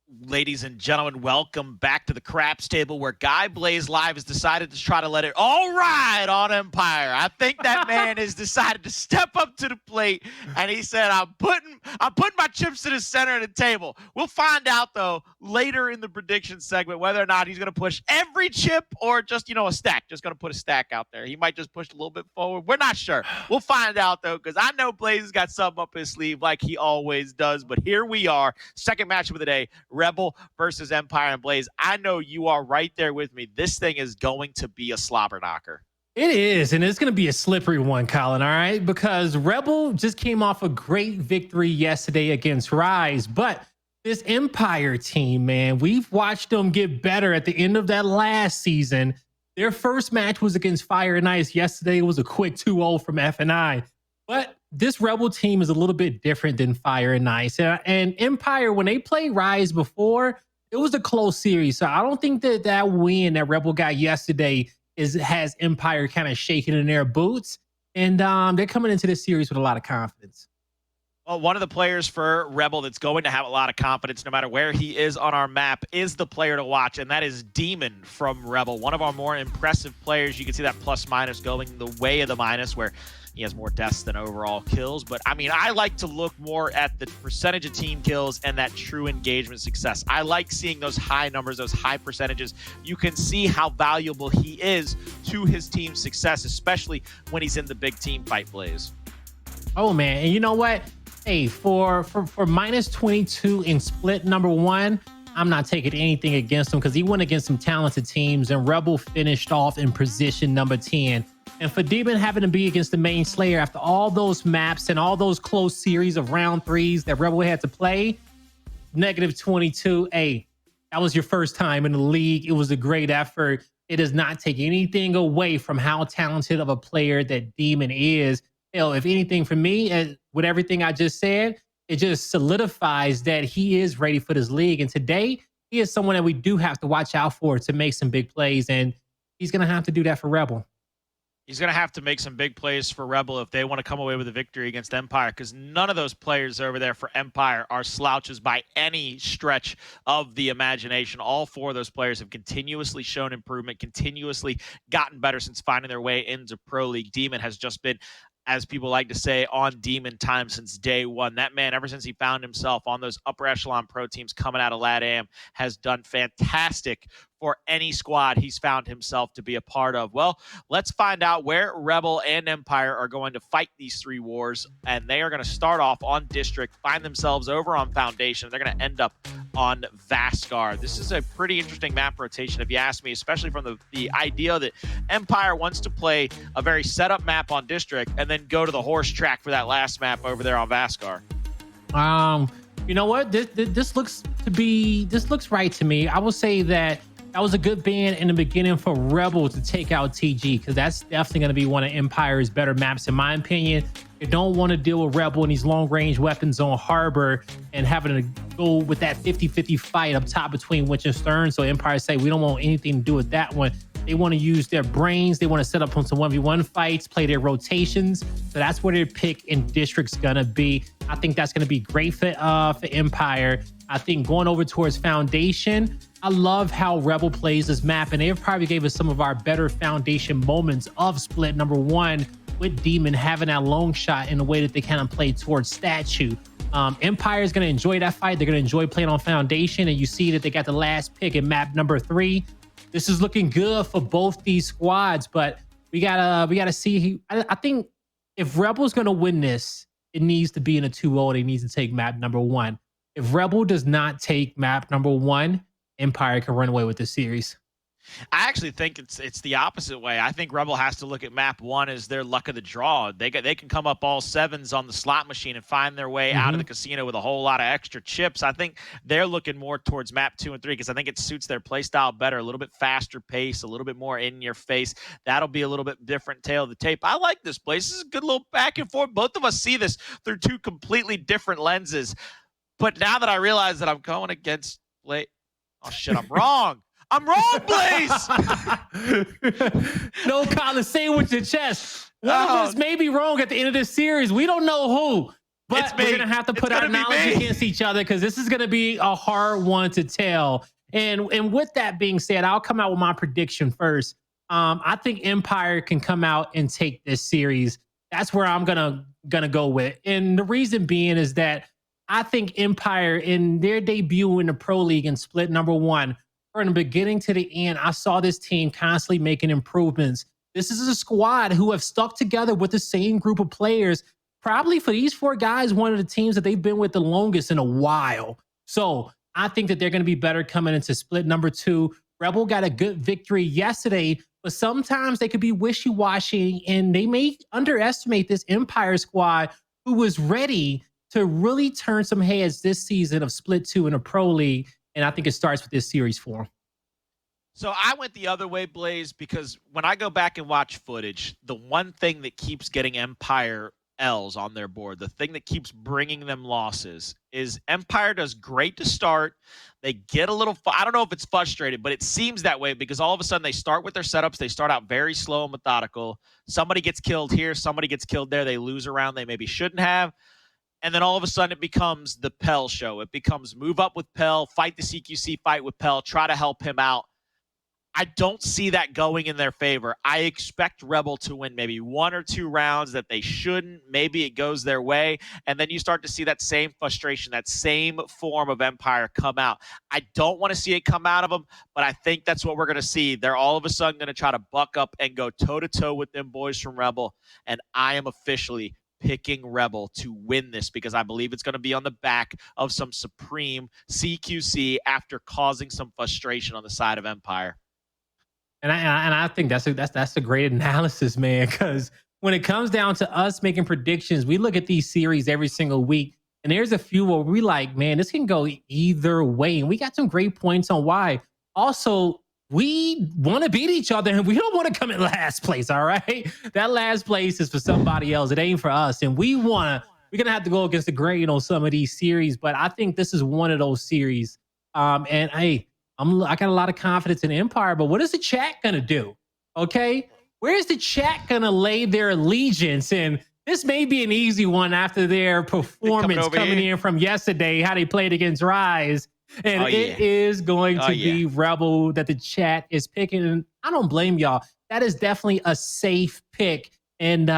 Ladies and gentlemen, welcome back to the Craps Table, where Guy Blaze Live has decided to try to let it all ride on Empire. I think that man has decided to step up to the plate, and he said, I'm putting my chips to the center of the table. We'll find out, though, later in the prediction segment whether or not he's going to push every chip or just, a stack. Just going to put a stack out there. He might just push a little bit forward. We're not sure. We'll find out, though, because I know Blaze has got something up his sleeve like he always does. But here we are, second matchup of the day. Rebel versus Empire and Blaze. I know you are right there with me. This thing is going to be a slobber knocker. It is, and it's going to be a slippery one, Colin, all right? Because Rebel just came off a great victory yesterday against Rise, but this Empire team, man, we've watched them get better at the end of that last season. Their first match was against Fire and Ice. Yesterday, it was a quick 2-0 from F&I. But this Rebel team is a little bit different than Fire and Ice. And Empire, when they played Rise before, it was a close series. So I don't think that win that Rebel got yesterday has Empire kind of shaking in their boots. And they're coming into this series with a lot of confidence. Well, one of the players for Rebel that's going to have a lot of confidence no matter where he is on our map is the player to watch, and that is Demon from Rebel. One of our more impressive players. You can see that plus-minus going the way of the minus, where he has more deaths than overall kills. But, I like to look more at the percentage of team kills and that true engagement success. I like seeing those high numbers, those high percentages. You can see how valuable he is to his team's success, especially when he's in the big team fight, Blaze. Oh, man. And you know what? Hey, for minus 22 in split number one, I'm not taking anything against him because he went against some talented teams, and Rebel finished off in position number 10. And for Demon having to be against the main Slayer after all those maps and all those close series of round threes that Rebel had to play, negative 22. Hey, that was your first time in the league. It was a great effort. It does not take anything away from how talented of a player that Demon is. If anything, for me, with everything I just said, it just solidifies that he is ready for this league. And today, he is someone that we do have to watch out for to make some big plays. And he's going to have to do that for Rebel. He's going to have to make some big plays for Rebel if they want to come away with a victory against Empire, because none of those players over there for Empire are slouches by any stretch of the imagination. All four of those players have continuously shown improvement, continuously gotten better since finding their way into Pro League. Demon has just been, as people like to say, on Demon time since day one. That man, ever since he found himself on those upper echelon pro teams coming out of LATAM, has done fantastic for any squad he's found himself to be a part of. Well, let's find out where Rebel and Empire are going to fight these three wars, and they are going to start off on District, find themselves over on Foundation. They're going to end up on Vasgar. This is a pretty interesting map rotation, if you ask me, especially from the idea that Empire wants to play a very set-up map on District and then go to the horse track for that last map over there on Vasgar. You know what? This looks right to me. I will say that was a good ban in the beginning for Rebel to take out TG, because that's definitely going to be one of Empire's better maps, in my opinion. You don't want to deal with Rebel and these long-range weapons on Harbor and having to go with that 50-50 fight up top between Witch and Stern. So Empire say, we don't want anything to do with that one. They want to use their brains. They want to set up on some 1v1 fights, play their rotations. So that's where their pick in District's going to be. I think that's going to be great for Empire. I think going over towards Foundation, I love how Rebel plays this map, and they've probably gave us some of our better Foundation moments of split number one, with Demon having that long shot in the way that they kind of play towards Statue. Empire is going to enjoy that fight. They're going to enjoy playing on Foundation, and you see that they got the last pick in map number 3. This is looking good for both these squads, but we gotta see. I think if Rebel's going to win this, it needs to be in a 2-0. They need to take map number 1. If Rebel does not take map number 1, Empire can run away with this series. I actually think it's the opposite way. I think Rebel has to look at map 1 as their luck of the draw. They can come up all 7s on the slot machine and find their way out of the casino with a whole lot of extra chips. I think they're looking more towards map 2 and 3 because I think it suits their play style better. A little bit faster pace, a little bit more in your face. That'll be a little bit different tail of the tape. I like this place. This is a good little back and forth. Both of us see this through two completely different lenses. But now that I realize that I'm going against Blaze, oh shit, I'm wrong. I'm wrong, Blaze. No, Colin, say it with your chest. One of us may be wrong at the end of this series. We don't know who. But we're gonna have to put our knowledge against each other because this is gonna be a hard one to tell. And with that being said, I'll come out with my prediction first. I think Empire can come out and take this series. That's where I'm gonna go with. And the reason being is that I think Empire in their debut in the Pro League and split number one, from the beginning to the end, I saw this team constantly making improvements. This is a squad who have stuck together with the same group of players. Probably for these four guys, one of the teams that they've been with the longest in a while. So I think that they're going to be better coming into split number two. Rebel got a good victory yesterday, but sometimes they could be wishy-washy and they may underestimate this Empire squad who was ready to really turn some heads this season of split two in a Pro League. And I think it starts with this series for them. So I went the other way, Blaze, because when I go back and watch footage, the one thing that keeps getting Empire L's on their board, the thing that keeps bringing them losses, is Empire does great to start. They get a little, I don't know if it's frustrated, but it seems that way because all of a sudden they start with their setups. They start out very slow and methodical. Somebody gets killed here. Somebody gets killed there. They lose a round they maybe shouldn't have. And then all of a sudden it becomes the Pell show. It becomes move up with Pell, fight the CQC, fight with Pell, try to help him out. I don't see that going in their favor. I expect Rebel to win maybe one or two rounds that they shouldn't. Maybe it goes their way. And then you start to see that same frustration, that same form of Empire come out. I don't want to see it come out of them, but I think that's what we're going to see. They're all of a sudden going to try to buck up and go toe-to-toe with them boys from Rebel. And I am officially picking Rebel to win this because I believe it's going to be on the back of some supreme CQC after causing some frustration on the side of Empire. And I think that's a great analysis, man, because when it comes down to us making predictions, we look at these series every single week, and there's a few where we like, man, this can go either way. And we got some great points on why. Also, we want to beat each other, and we don't want to come in last place, all right? That last place is for somebody else. It ain't for us. And we're going to have to go against the grain on some of these series, but I think this is one of those series. And hey, I got a lot of confidence in Empire, but what is the chat gonna do? Okay, where's the chat gonna lay their allegiance? And this may be an easy one after their performance coming in from yesterday, how they played against Rise, and it is going to be Rebel that the chat is picking. And I don't blame y'all. That is definitely a safe pick. And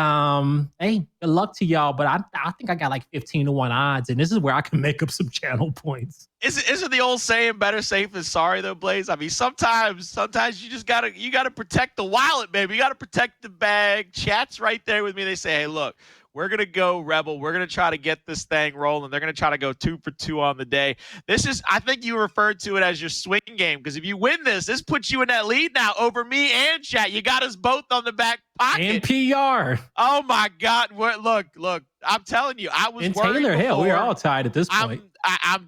hey, good luck to y'all. But I think I got like 15-1 odds, and this is where I can make up some channel points. Isn't the old saying better safe than sorry though, Blaze? I mean, sometimes you just gotta protect the wallet, baby. You gotta protect the bag. Chat's right there with me. They say, hey, look, we're gonna go Rebel. We're gonna try to get this thing rolling. They're gonna try to go 2 for 2 on the day. This is, I think you referred to it as your swing game, because if you win this puts you in that lead now over me and chat. You got us both on the back pocket. And PR. Oh my God! Look! I'm telling you, I was and worried. Taylor, hell, we're all tied at this point. I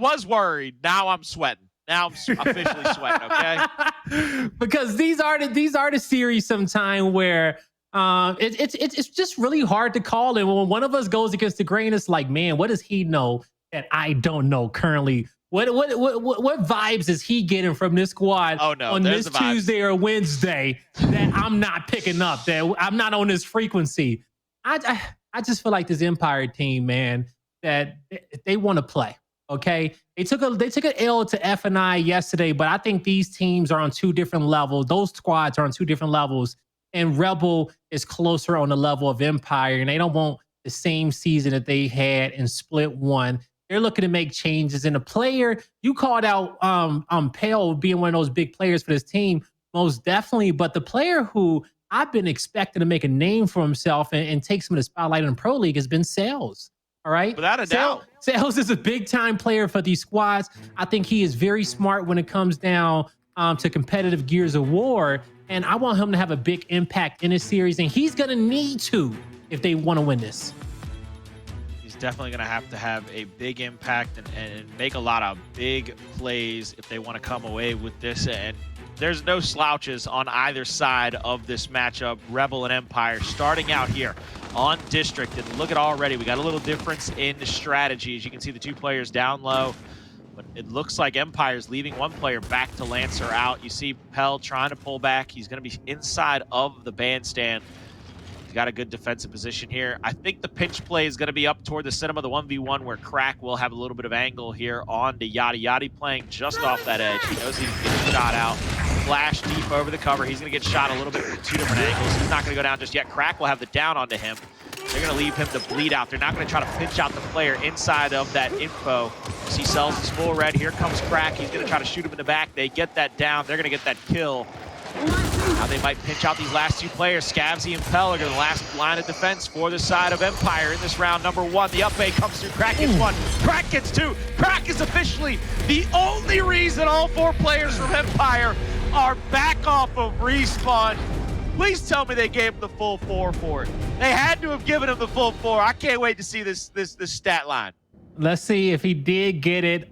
was worried. Now I'm sweating. Now I'm officially sweating. Okay. Because these are the series sometime where it's just really hard to call. And when one of us goes against the grain, it's like, man, what does he know that I don't know currently? What vibes is he getting from this squad on this Tuesday or Wednesday that I'm not picking up, that I'm not on this frequency? I just feel like this Empire team, man, that they want to play. Okay, they took an L to F&I yesterday, but I think these teams are on two different levels. Those squads are on two different levels, and Rebel is closer on the level of Empire, and they don't want the same season that they had in Split 1. They're looking to make changes. And the player you called out, Pale being one of those big players for this team, most definitely. But the player who I've been expecting to make a name for himself and take some of the spotlight in the Pro League has been Cellz. All right. Without a doubt. Cellz is a big time player for these squads. I think he is very smart when it comes down to competitive Gears of War. And I want him to have a big impact in this series. And he's going to need to if they want to win this. He's definitely going to have a big impact and make a lot of big plays if they want to come away with this. And there's no slouches on either side of this matchup. Rebel and Empire starting out here on District. And look at already, we got a little difference in the strategy. As you can see, the two players down low. But it looks like Empire's leaving one player back to Lancer out. You see Pell trying to pull back. He's going to be inside of the bandstand. He's got a good defensive position here. I think the pinch play is going to be up toward the cinema, the 1v1, where Crack will have a little bit of angle here on to Yachty. Yachty playing just off that edge. He knows he can get shot out. Flash deep over the cover. He's going to get shot a little bit from 2 different angles. He's not going to go down just yet. Crack will have the down onto him. They're going to leave him to bleed out. They're not going to try to pinch out the player inside of that info. You see Cellz is full red. Here comes Crack. He's going to try to shoot him in the back. They get that down. They're going to get that kill. Now they might pinch out these last 2 players. Scavz and Pell are the last line of defense for the side of Empire in this round number 1. The up A comes through. Crack gets 1. Crack gets 2. Crack is officially the only reason all 4 players from Empire are back off of respawn. Please tell me they gave him the full 4 for it. They had to have given him the full 4. I can't wait to see this stat line. Let's see if he did get it.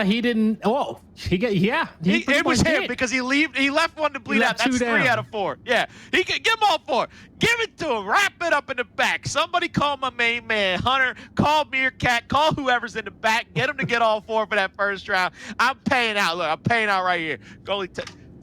He didn't. Oh, he got, yeah. It was him because he left 1 to bleed out. That's 3 out of 4. Yeah, he could give him all 4. Give it to him. Wrap it up in the back. Somebody call my main man, Hunter. Call Meerkat. Call whoever's in the back. Get him to get all 4 for that first round. I'm paying out. Look, I'm paying out right here. Goalie,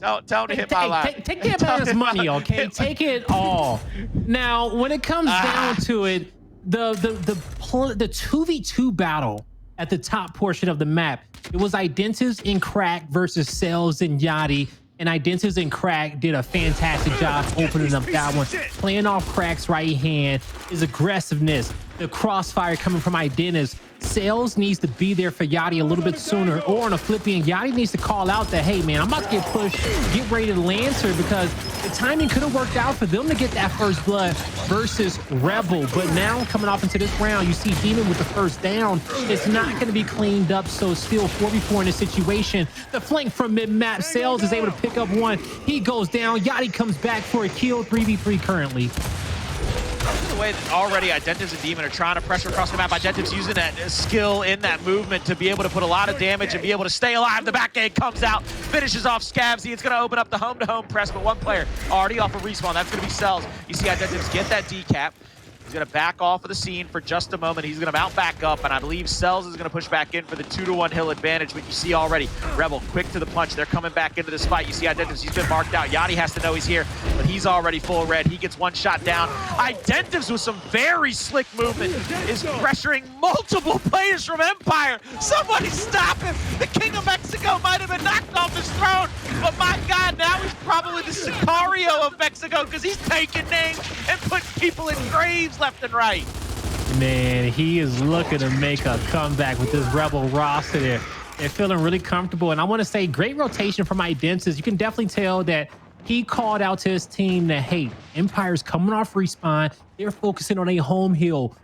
tell him to hit my line. Take that man's money, okay? Take it all. Now, when it comes down to it, the 2v2 battle at the top portion of the map, it was Identivez and Crack versus Cellz and Yachty, and Identivez and Crack did a fantastic job opening up that one, playing off Crack's right hand, his aggressiveness, the crossfire coming from Identivez. Cellz needs to be there for Yachty a little bit sooner, or on a flipping, Yachty needs to call out that, hey man, I'm about to get pushed, get ready to Lancer, because the timing could have worked out for them to get that first blood versus Rebel. But now coming off into this round, you see Demon with the first down. It's not going to be cleaned up, so still 4v4 in this situation. The flank from mid-map, Cellz is able to pick up 1. He goes down. Yachty comes back for a kill, 3v3 currently. The way that already Identivez and Demon are trying to pressure across the map. Identivez using that skill in that movement to be able to put a lot of damage and be able to stay alive. The back end comes out, finishes off Scavz. It's going to open up the home-to-home press, but 1 player already off of respawn. That's going to be Cellz. You see Identivez get that decap. He's going to back off of the scene for just a moment. He's going to mount back up, and I believe Cellz is going to push back in for the 2-to-1 hill advantage. But you see already, Rebel quick to the punch. They're coming back into this fight. You see Identivez, he's been marked out. Yachty has to know he's here, but he's already full red. He gets 1 shot down. Identivez with some very slick movement is pressuring multiple players from Empire. Somebody stop him. The King of Mexico might have been knocked off his throne, but my God, now he's probably the Sicario of Mexico because he's taking names and putting people in graves left and right. Man, he is looking to make a comeback with this Rebel roster there. They're feeling really comfortable, and I want to say great rotation from Identivez. You can definitely tell that he called out to his team that, hey, Empire's coming off respawn. They're focusing on a home hill.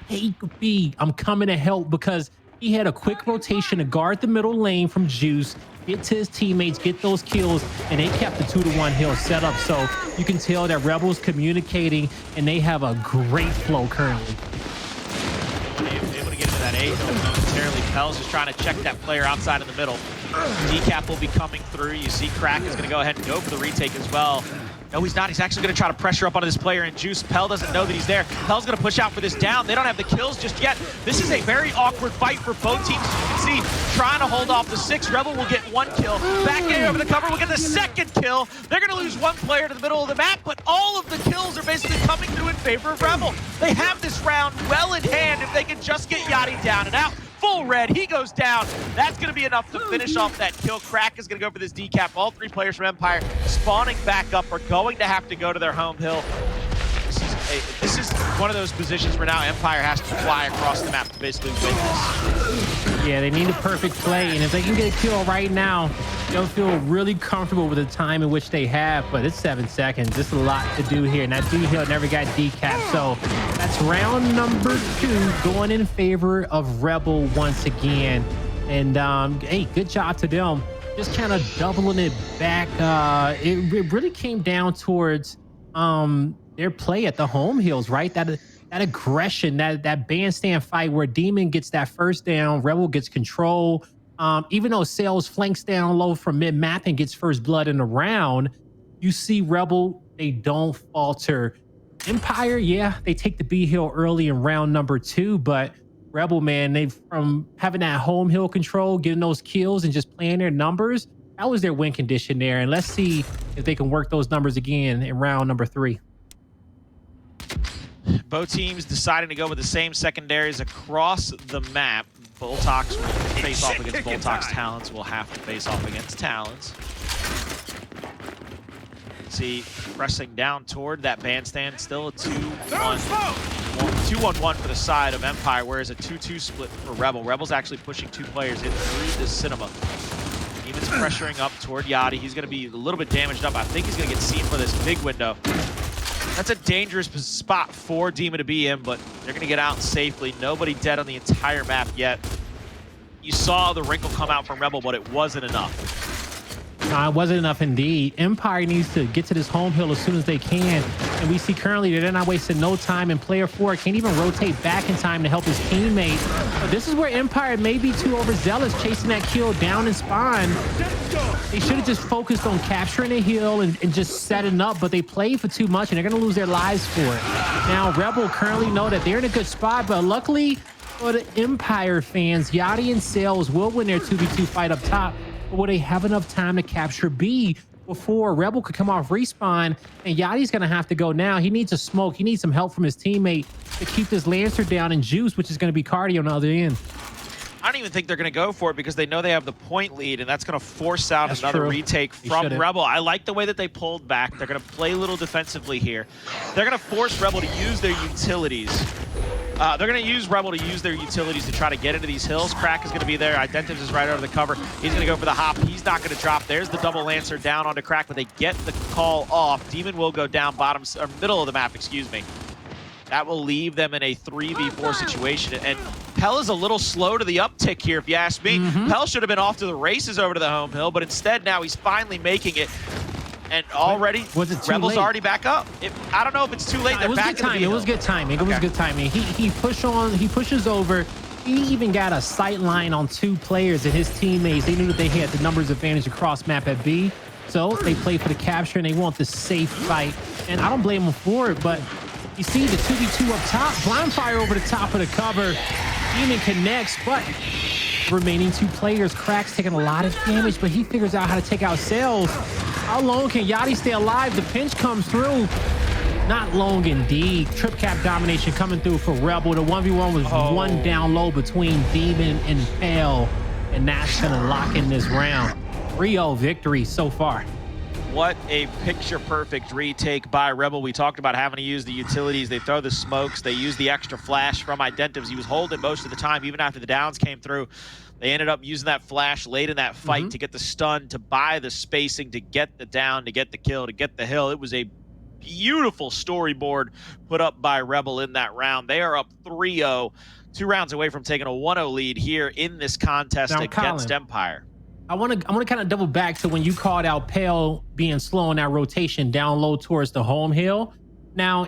Take B, I'm coming to help, because he had a quick rotation to guard the middle lane from Juice, get to his teammates, get those kills, and they kept the 2-to-1 hill set up. So you can tell that Rebel's communicating, and they have a great flow currently. Able to get into that A hill momentarily. Pell's just trying to check that player outside in the middle. Decap will be coming through. You see Crack is going to go ahead and go for the retake as well. No, he's not. He's actually going to try to pressure up onto this player in Juice. Pell doesn't know that he's there. Pell's going to push out for this down. They don't have the kills just yet. This is a very awkward fight for both teams. As you can see, trying to hold off the 6. Rebel will get 1 kill. Back A over the cover will get the 2nd kill. They're going to lose 1 player to the middle of the map, but all of the kills are basically coming through in favor of Rebel. They have this round well in hand if they can just get Yachty down and out. Full red, he goes down. That's going to be enough to finish off that kill. Crack is going to go for this decap. All 3 players from Empire spawning back up are going to have to go to their home hill. This is one of those positions where now Empire has to fly across the map to basically win this. Yeah, they need a perfect play, and if they can get a kill right now, they'll feel really comfortable with the time in which they have. But it's 7 seconds. There's a lot to do here, and that D-Hill never got decapped. So that's round number 2 going in favor of Rebel once again. And hey, good job to them. Just kind of doubling it back. It really came down towards their play at the home hills, right? That aggression, that bandstand fight where Demon gets that first down, Rebel gets control. Even though Cellz flanks down low from mid-map and gets first blood in the round, you see Rebel, they don't falter. Empire, yeah, they take the B hill early in round number 2, but Rebel, man, they from having that home hill control, getting those kills and just playing their numbers, that was their win condition there. And let's see if they can work those numbers again in round number 3. Both teams deciding to go with the same secondaries across the map. Boltox will face off against Boltox. Talons will have to face off against Talons. See, pressing down toward that bandstand. Still a 2-1-1 for the side of Empire, whereas a 2-2 split for Rebel. Rebel's actually pushing 2 players in through the cinema. Demon's pressuring up toward Yachty. He's going to be a little bit damaged up. I think he's going to get seen for this big window. That's a dangerous spot for Demon to be in, but they're going to get out safely. Nobody dead on the entire map yet. You saw the wrinkle come out from Rebel, but it wasn't enough. No, it wasn't enough indeed. Empire needs to get to this home hill as soon as they can. And we see currently that they're not wasting no time, and player 4 can't even rotate back in time to help his teammate. But this is where Empire may be too overzealous chasing that kill down in spawn. They should have just focused on capturing a hill and just setting up, but they played for too much and they're going to lose their lives for it. Now, Rebel currently know that they're in a good spot, but luckily for the Empire fans, Yachty and Cellz will win their 2v2 fight up top. But will they have enough time to capture B before Rebel could come off respawn? And Yachty's going to have to go now. He needs a smoke. He needs some help from his teammate to keep this Lancer down in juice, which is going to be Kardia on the other end. I don't even think they're going to go for it because they know they have the point lead, and that's going to force out another retake from Rebel. I like the way that they pulled back. They're going to play a little defensively here. They're going to force Rebel to use their utilities. They're going to use Rebel to use their utilities to try to get into these hills. Crack is going to be there. Identivez is right over the cover. He's going to go for the hop. He's not going to drop. There's the double Lancer down onto Crack, but they get the call off. Demon will go down bottom, or middle of the map, excuse me. That will leave them in a 3v4 situation. And Pell is a little slow to the uptick here, if you ask me. Pell should have been off to the races over to the home hill, but instead now he's finally making it. And already, Rebel's already back up. I don't know if it's too late. It was good timing. It was good timing. It was good timing. He pushes over. He even got a sight line on 2 players and his teammates. They knew that they had the numbers advantage across map at B. So they played for the capture and they want the safe fight. And I don't blame them for it, but you see the 2v2 up top. Blind fire over the top of the cover. Demon connects, but remaining 2 players. Crack's taking a lot of damage, but he figures out how to take out Cellz. How long can Yachty stay alive? The pinch comes through. Not long indeed. Trip cap domination coming through for Rebel. The 1v1 was one down low between Demon and Pell, and that's going to lock in this round. 3-0 victory so far. What a picture-perfect retake by Rebel. We talked about having to use the utilities. They throw the smokes. They use the extra flash from Identivez. He was holding most of the time, even after the downs came through. They ended up using that flash late in that fight to get the stun, to buy the spacing, to get the down, to get the kill, to get the hill. It was a beautiful storyboard put up by Rebel in that round. They are up 3-0, 2 rounds away from taking a 1-0 lead here in this contest against Empire. I want to kind of double back to when you called out Pale being slow in that rotation down low towards the home hill. Now,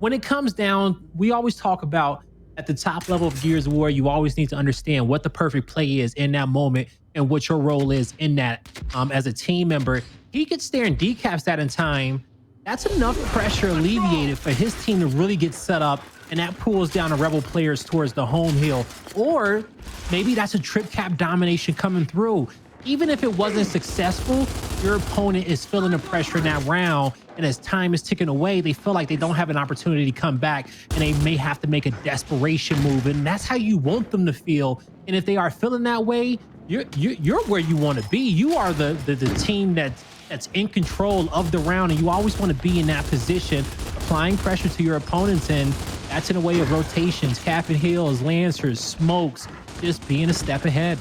when it comes down, we always talk about at the top level of Gears of War, you always need to understand what the perfect play is in that moment and what your role is in that as a team member. He gets there and decaps that in time. That's enough pressure alleviated for his team to really get set up, and that pulls down the Rebel players towards the home hill. Or maybe that's a trip cap domination coming through. Even if it wasn't successful, your opponent is feeling the pressure in that round, and as time is ticking away, they feel like they don't have an opportunity to come back, and they may have to make a desperation move, and that's how you want them to feel. And if they are feeling that way, you're where you want to be. You are the team that's in control of the round, and you always want to be in that position, applying pressure to your opponents, and that's in a way of rotations, capping hills, lancers, smokes, just being a step ahead.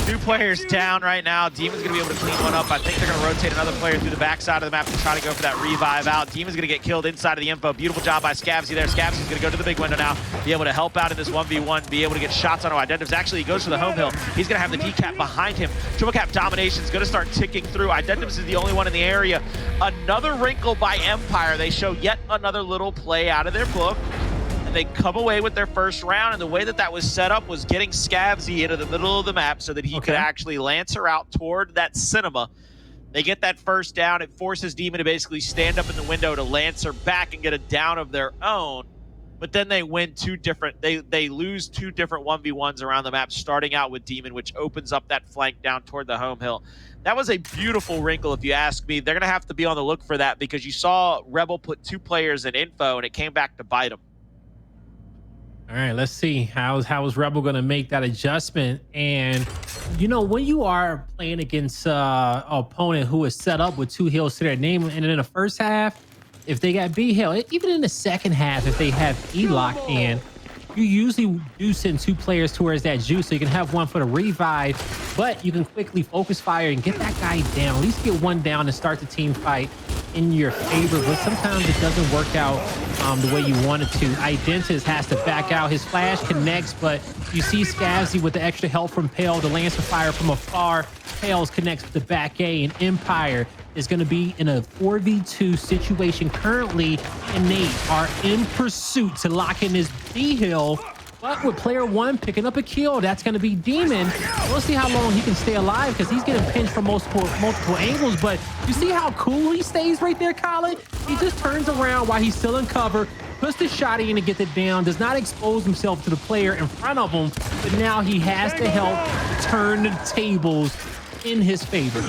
2 players down right now. Demon's going to be able to clean one up. I think they're going to rotate another player through the backside of the map to try to go for that revive out. Demon's going to get killed inside of the info. Beautiful job by Scavz there. Scavz is going to go to the big window now, be able to help out in this 1v1, be able to get shots on Identivez. Actually, he goes for the home hill. He's going to have the decap behind him. Triple cap domination is going to start ticking through. Identivez is the only one in the area. Another wrinkle by Empire. They show yet another little play out of their book. And they come away with their first round, and the way that that was set up was getting Scavz into the middle of the map so that he could actually lancer out toward that cinema. They get that first down. It forces Demon to basically stand up in the window to lancer back and get a down of their own. but then they win they lose 2 different 1v1s around the map, starting out with Demon, which opens up that flank down toward the home hill. That was a beautiful wrinkle, if you ask me. They're going to have to be on the look for that, because you saw Rebel put 2 players in info, and it came back to bite them. All right, let's see how is Rebel going to make that adjustment. And you know, when you are playing against an opponent who is set up with 2 hills to their name, and in the first half, if they got B hill, even in the second half, if they have E locked in, you usually do send 2 players towards that juice, so you can have one for the revive, but you can quickly focus fire and get that guy down. At least get one down and start the team fight in your favor. But sometimes it doesn't work out the way you want it to. Identivez has to back out. His flash connects, but you see Scavz with the extra help from Pale, the Lancer fire from afar. Pales connects with the back A, and Empire is going to be in a 4v2 situation currently, and they are in pursuit to lock in this B hill. But with player 1 picking up a kill, that's going to be Demon. We'll see how long he can stay alive, because he's getting pinched from multiple angles. But you see how cool he stays right there, Colin? He just turns around while he's still in cover, puts the shot in to get it down, does not expose himself to the player in front of him, but now he has to help turn the tables in his favor.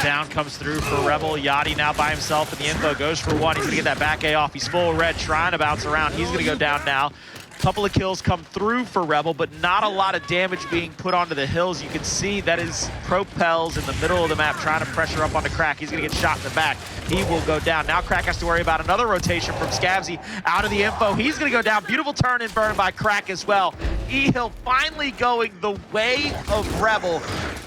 Down comes through for Rebel. Yachty now by himself, and the info goes for 1. He's gonna get that back A off. He's full red, trying to bounce around. He's gonna go down now. Couple of kills come through for Rebel, but not a lot of damage being put onto the hills. You can see that is Propels in the middle of the map trying to pressure up onto Crack. He's gonna get shot in the back. He will go down. Now Crack has to worry about another rotation from Scavz out of the info. He's gonna go down. Beautiful turn and burn by Crack as well. E-Hill finally going the way of Rebel.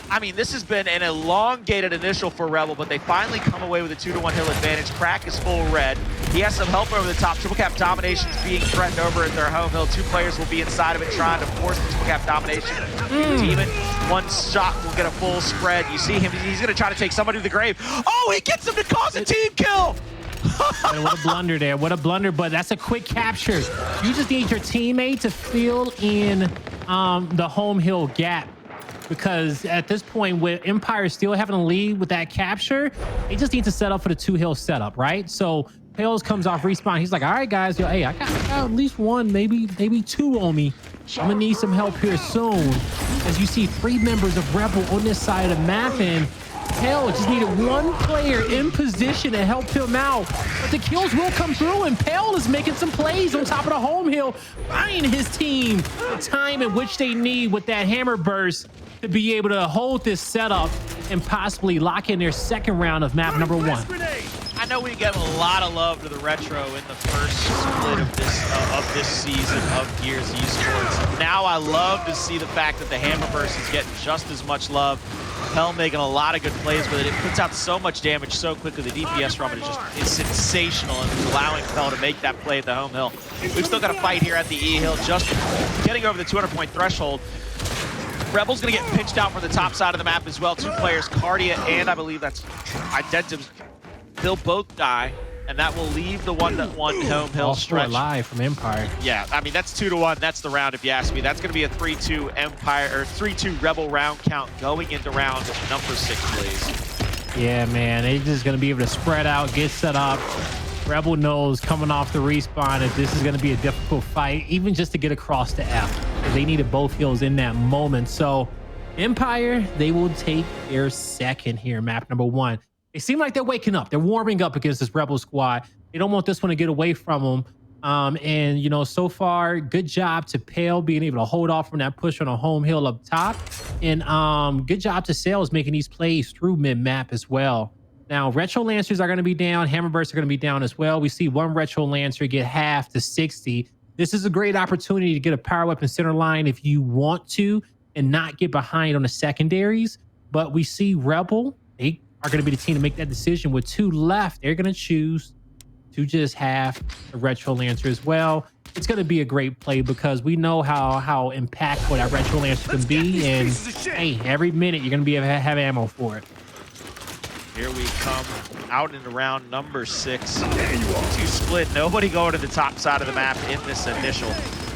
I mean, this has been an elongated initial for Rebel, but they finally come away with a 2-to-1 hill advantage. Crack is full red. He has some help over the top. Triple cap domination's being threatened over at their home hill. 2 players will be inside of it trying to force the triple cap domination. Demon, 1 shot will get a full spread. You see him, he's gonna try to take somebody to the grave. Oh, he gets him to cause a team kill! What a blunder there. What a blunder, but that's a quick capture. You just need your teammate to fill in the home hill gap, because at this point, with Empire still having a lead with that capture, they just need to set up for the 2 hill setup, right? So Pales comes off respawn. He's like, all right, guys, yo, hey, I got at least 1, maybe 2 on me. I'm gonna need some help here soon. As you see 3 members of Rebel on this side of the map, and Hell just needed 1 player in position to help him out. But the kills will come through, and Pale is making some plays on top of the home hill, buying his team the time in which they need with that hammer burst to be able to hold this setup and possibly lock in their second round of map number 1. I know we gave a lot of love to the retro in the first split of this season of Gears Esports. Now I love to see the fact that the Hammerburst is getting just as much love. Pell making a lot of good plays with it. It puts out so much damage so quickly. The DPS from it is sensational, and it's allowing Pell to make that play at the home hill. We've still got a fight here at the E hill, just getting over the 200-point threshold. Rebel's gonna get pinched out from the top side of the map as well. 2 players, Kardia and I believe that's Identivez. They'll both die, and that will leave the 1-1 home hill stretch. Live from Empire. Yeah, I mean, that's 2-1. That's the round, if you ask me. That's going to be a 3-2 Empire, or 3-2 Rebel round count going into round number 6, please. Yeah, man, they're just going to be able to spread out, get set up. Rebel knows coming off the respawn that this is going to be a difficult fight, even just to get across the F, because they needed both hills in that moment. So Empire, they will take their second here, map number 1. They seem like they're waking up. They're warming up against this Rebel squad. They don't want this one to get away from them. And, you know, so far, good job to Pale being able to hold off from that push on a home hill up top. And good job to Cellz making these plays through mid-map as well. Now, Retro Lancers are going to be down. Hammerbursts are going to be down as well. We see 1 Retro Lancer get half to 60. This is a great opportunity to get a power weapon center line if you want to and not get behind on the secondaries. But we see Rebel, they are going to be the team to make that decision. With 2 left, they're going to choose to just have a Retro Lancer as well. It's going to be a great play because we know how impactful that Retro Lancer can be. And hey, every minute you're going to be able to have ammo for it. Here we come out into round number 6. 2 split. Nobody going to the top side of the map in this initial.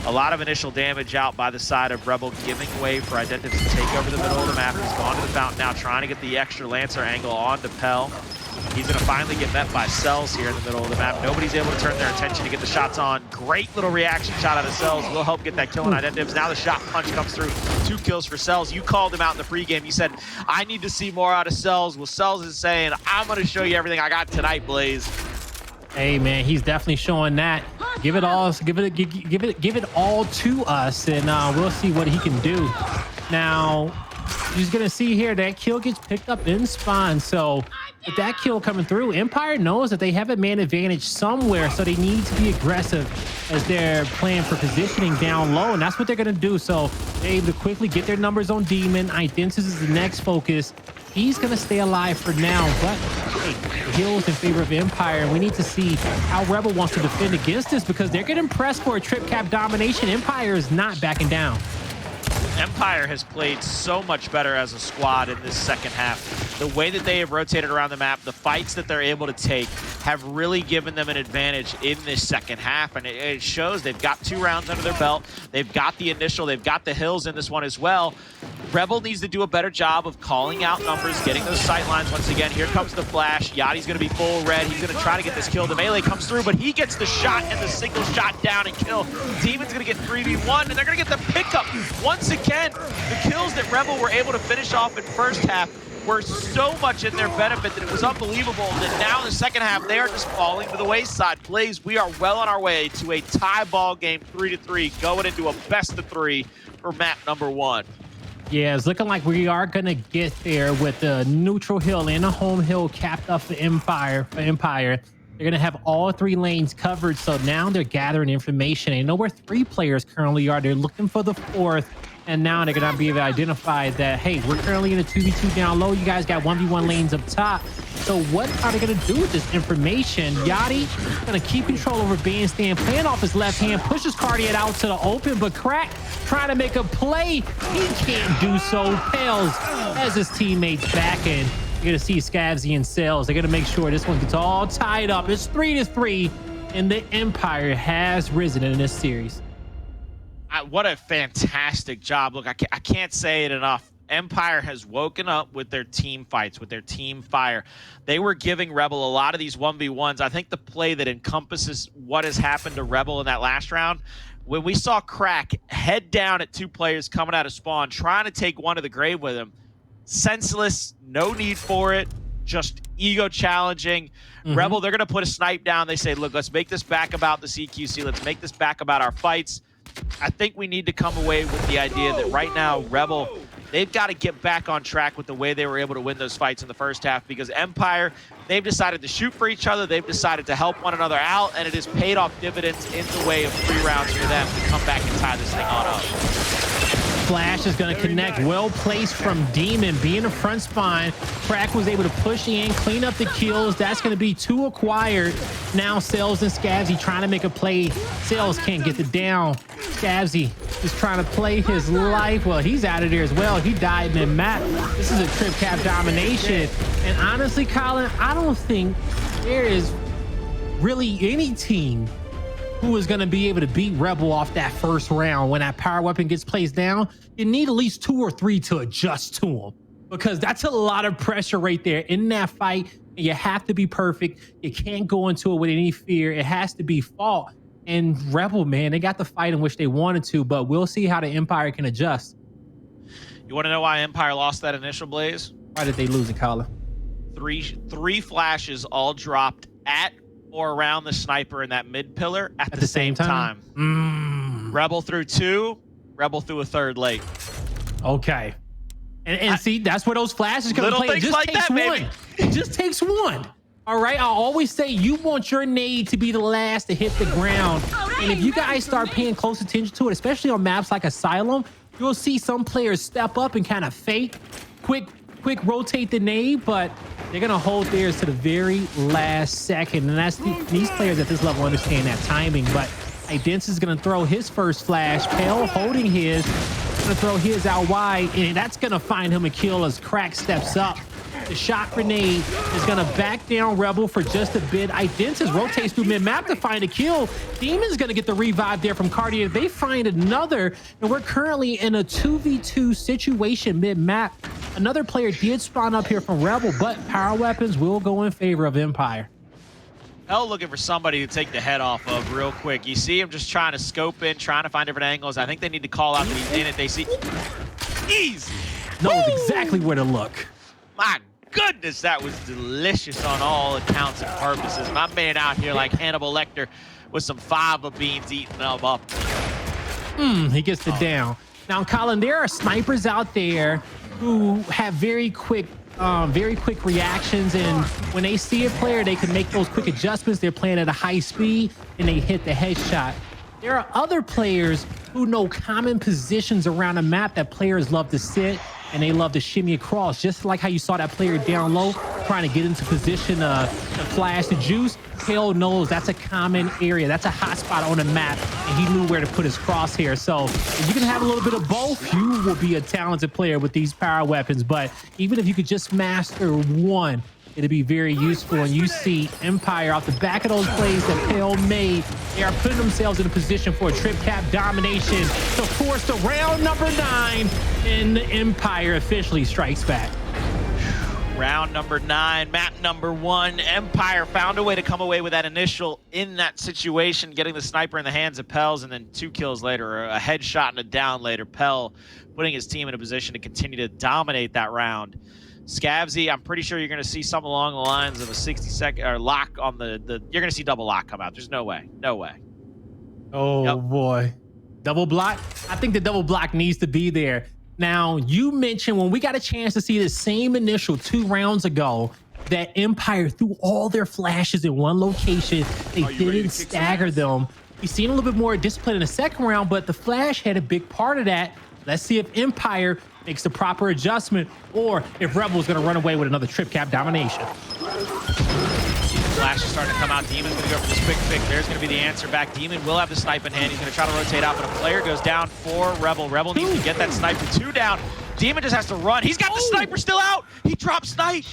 A lot of initial damage out by the side of Rebel, giving way for Identivez to take over the middle of the map. He's gone to the fountain now, trying to get the extra Lancer angle onto Pell. He's going to finally get met by Cellz here in the middle of the map. Nobody's able to turn their attention to get the shots on. Great little reaction shot out of Cellz. Will help get that kill on Identivez. Now the shot punch comes through. 2 kills for Cellz. You called him out in the pregame. You said, I need to see more out of Cellz. Well, Cellz is saying, I'm going to show you everything I got tonight, Blaze. Hey man, he's definitely showing that. Give it all to us, and we'll see what he can do. Now, you're gonna see here that kill gets picked up in spawn. So with that kill coming through, Empire knows that they have a man advantage somewhere, so they need to be aggressive as they're playing for positioning down low, and that's what they're gonna do. So they're able to quickly get their numbers on Demon. Identivez is the next focus. He's gonna stay alive for now, but hey, the heals in favor of Empire, and we need to see how Rebel wants to defend against this, because they're getting pressed for a trip cap domination. Empire is not backing down. Empire has played so much better as a squad in this second half. The way that they have rotated around the map, the fights that they're able to take have really given them an advantage in this second half, and it shows. They've got 2 rounds under their belt. They've got the initial, they've got the hills in this one as well. Rebel needs to do a better job of calling out numbers, getting those sight lines once again. Here comes the flash. Yachty's going to be full red. He's going to try to get this kill. The melee comes through, but he gets the shot and the single shot down and kill. Demon's going to get 3v1, and they're going to get the pickup once again. The kills that Rebel were able to finish off in first half were so much in their benefit that it was unbelievable that now in the second half, they are just falling to the wayside. Blaze, we are well on our way to a tie ball game, 3-3, going into a best-of-3 for map number 1. Yeah, it's looking like we are going to get there with the neutral hill and a home hill capped up for Empire. They're going to have all 3 lanes covered, so now they're gathering information. They know where 3 players currently are. They're looking for the 4th, and now they're going to be able to identify that, hey, we're currently in a 2v2 down low. You guys got 1v1 lanes up top. So what are they going to do with this information? Yachty going to keep control over Bandstand, playing off his left hand, pushes Kardia out to the open, but Crack trying to make a play. He can't do so. Pales as his teammates back in. You're going to see Scavz and Cellz. They're going to make sure this one gets all tied up. It's 3-3, and the Empire has risen in this series. What a fantastic job. Look, I can't say it enough. Empire has woken up with their team fights, with their team fire. They were giving Rebel a lot of these 1v1s. I think the play that encompasses what has happened to Rebel in that last round, when we saw Crack head down at 2 players coming out of spawn, trying to take one to the grave with him, senseless, no need for it, just ego challenging. Rebel, they're going to put a snipe down. They say, look, let's make this back about the CQC. Let's make this back about our fights. I think we need to come away with the idea that right now, Rebel, they've got to get back on track with the way they were able to win those fights in the first half, because Empire, they've decided to shoot for each other. They've decided to help one another out, and it has paid off dividends in the way of 3 rounds for them to come back and tie this thing on up. Flash is going to connect. Well placed from Demon, being a front spawn. Crack was able to push in, clean up the kills. That's going to be 2 acquired. Now Cellz and Scavz trying to make a play. Cellz can't get the down. Scavz is trying to play his life. Well, he's out of there as well. He died mid-map. This is a trip cap domination. And honestly, Colin, I don't think there is really any team who is going to be able to beat Rebel off that first round. When that power weapon gets placed down, you need at least 2 or 3 to adjust to them, because that's a lot of pressure right there in that fight. And you have to be perfect. You can't go into it with any fear. It has to be fought. And Rebel, man, they got the fight in which they wanted to, but we'll see how the Empire can adjust. You want to know why Empire lost that initial, Blaze? Why did they lose it, Colin? Three flashes all dropped at or around the sniper in that mid pillar at the same time. Rebel threw 2, Rebel threw a 3rd late. Okay. And see, that's where those flashes come to play. It just like takes that, one. baby. It just takes one. All right. I always say you want your nade to be the last to hit the ground. And if you guys start paying close attention to it, especially on maps like Asylum, you'll see some players step up and kind of fake, quick rotate the nade, but they're going to hold theirs to the very last second. And that's these players at this level understand that timing. But Identivez is going to throw his first flash. Pale holding his, going to throw his out wide, and that's going to find him a kill as Crack steps up. The shock grenade is going to back down Rebel for just a bit. Identivez rotates through mid-map to find a kill. Demon's going to get the revive there from Kardia. They find another, and we're currently in a 2v2 situation mid-map. Another player did spawn up here from Rebel, but power weapons will go in favor of Empire. Hell, looking for somebody to take the head off of real quick. You see him just trying to scope in, trying to find different angles. I think they need to call out that he's in it. They see easy. Knows exactly where to look. My goodness, that was delicious on all accounts and purposes. My man out here like Hannibal Lecter with some fava beans eating them up. He gets the down. Now, Colin, there are snipers out there who have very quick reactions, and when they see a player, they can make those quick adjustments. They're playing at a high speed, and they hit the headshot. There are other players who know common positions around a map that players love to sit, and they love to shimmy across, just like how you saw that player down low trying to get into position to flash the juice. Hell knows that's a common area. That's a hot spot on the map, and he knew where to put his crosshair. So if you can have a little bit of both, you will be a talented player with these power weapons. But even if you could just master one, it'd be very useful. And you see Empire off the back of those plays that Pale made. They are putting themselves in a position for a trip cap domination to force the round number 9, and Empire officially strikes back. Round number 9, map number 1. Empire found a way to come away with that initial in that situation, getting the sniper in the hands of Pels, and then 2 kills later, a headshot and a down later. Pel putting his team in a position to continue to dominate that round. Scavz, I'm pretty sure you're going to see something along the lines of a 60-second or lock on the you're going to see double lock come out. There's no way. No way. Oh, boy. Double block? I think the double block needs to be there. Now, you mentioned when we got a chance to see the same initial 2 rounds ago that Empire threw all their flashes in one location. They didn't stagger them. We've seen a little bit more discipline in the second round, but the flash had a big part of that. Let's see if Empire makes the proper adjustment, or if Rebel's going to run away with another trip cap domination. Flash is starting to come out. Demon's going to go for this quick pick. There's going to be the answer back. Demon will have the snipe in hand. He's going to try to rotate out, but a player goes down for Rebel. Rebel needs to get that sniper. 2 down. Demon just has to run. He's got the sniper still out. He dropped snipe.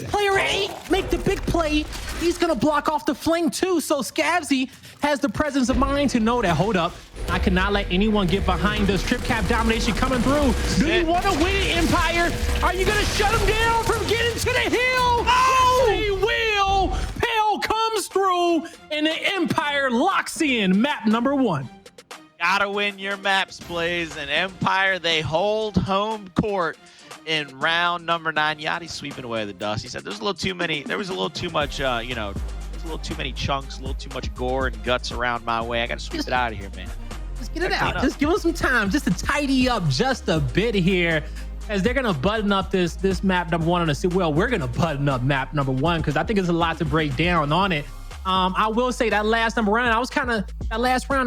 Player 8 make the big play. He's going to block off the fling too. So Scavz has the presence of mind to know that, hold up, I cannot let anyone get behind this. Trip cap domination coming through. Do you want to win it, Empire? Are you going to shut him down from getting to the hill? Oh! They will. Pale comes through, and the Empire locks in map number 1. Gotta win your maps, Blaze. And Empire, they hold home court in round number 9. Yachty sweeping away the dust. He said there was a little too much, a little too many chunks, a little too much gore and guts around my way. I gotta sweep it out of here, man. Just get it out. Just give them some time just to tidy up just a bit here, as they're gonna button up this map number 1 on the well, we're gonna button up map number 1 because I think there's a lot to break down on it. I will say that last round, I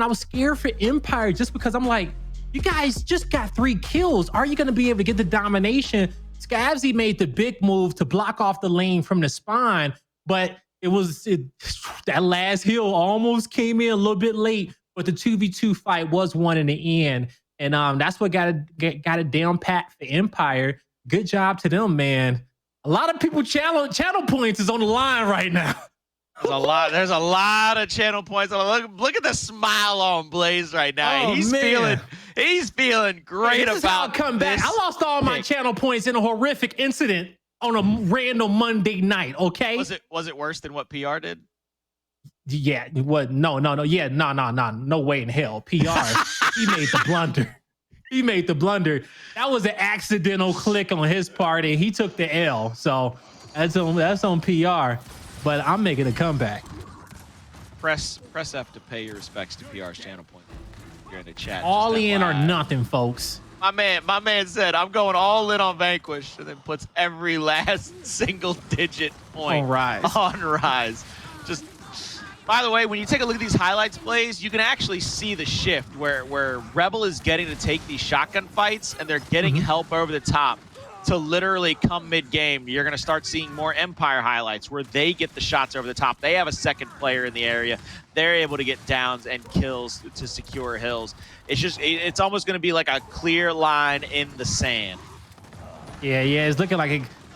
was scared for Empire just because I'm like, you guys just got 3 kills. Are you going to be able to get the domination? Scavz made the big move to block off the lane from the spawn, but that last hill almost came in a little bit late, but the 2v2 fight was won in the end. And that's what got it down pat for Empire. Good job to them, man. A lot of people channel points is on the line right now. There's a lot of channel points. Look at the smile on Blaze right now. Oh, he's feeling great this about come back. I lost all my channel points in a horrific incident on a random Monday night. Okay. Was it worse than what PR did? Yeah. What? No. Yeah. No way in hell. PR. He made the blunder. He made the blunder. That was an accidental click on his part, and he took the L. So that's on PR. But I'm making a comeback. Press F to pay your respects to PR's channel point. You're in the chat. All in or nothing, folks. My man said, I'm going all in on Vanquish, and then puts every last single digit point on Rise. Just, by the way, when you take a look at these highlights plays, you can actually see the shift where Rebel is getting to take these shotgun fights, and they're getting help over the top. To literally come mid-game, you're going to start seeing more Empire highlights where they get the shots over the top. They have a second player in the area. They're able to get downs and kills to secure hills. It's almost going to be like a clear line in the sand. Yeah, it's looking like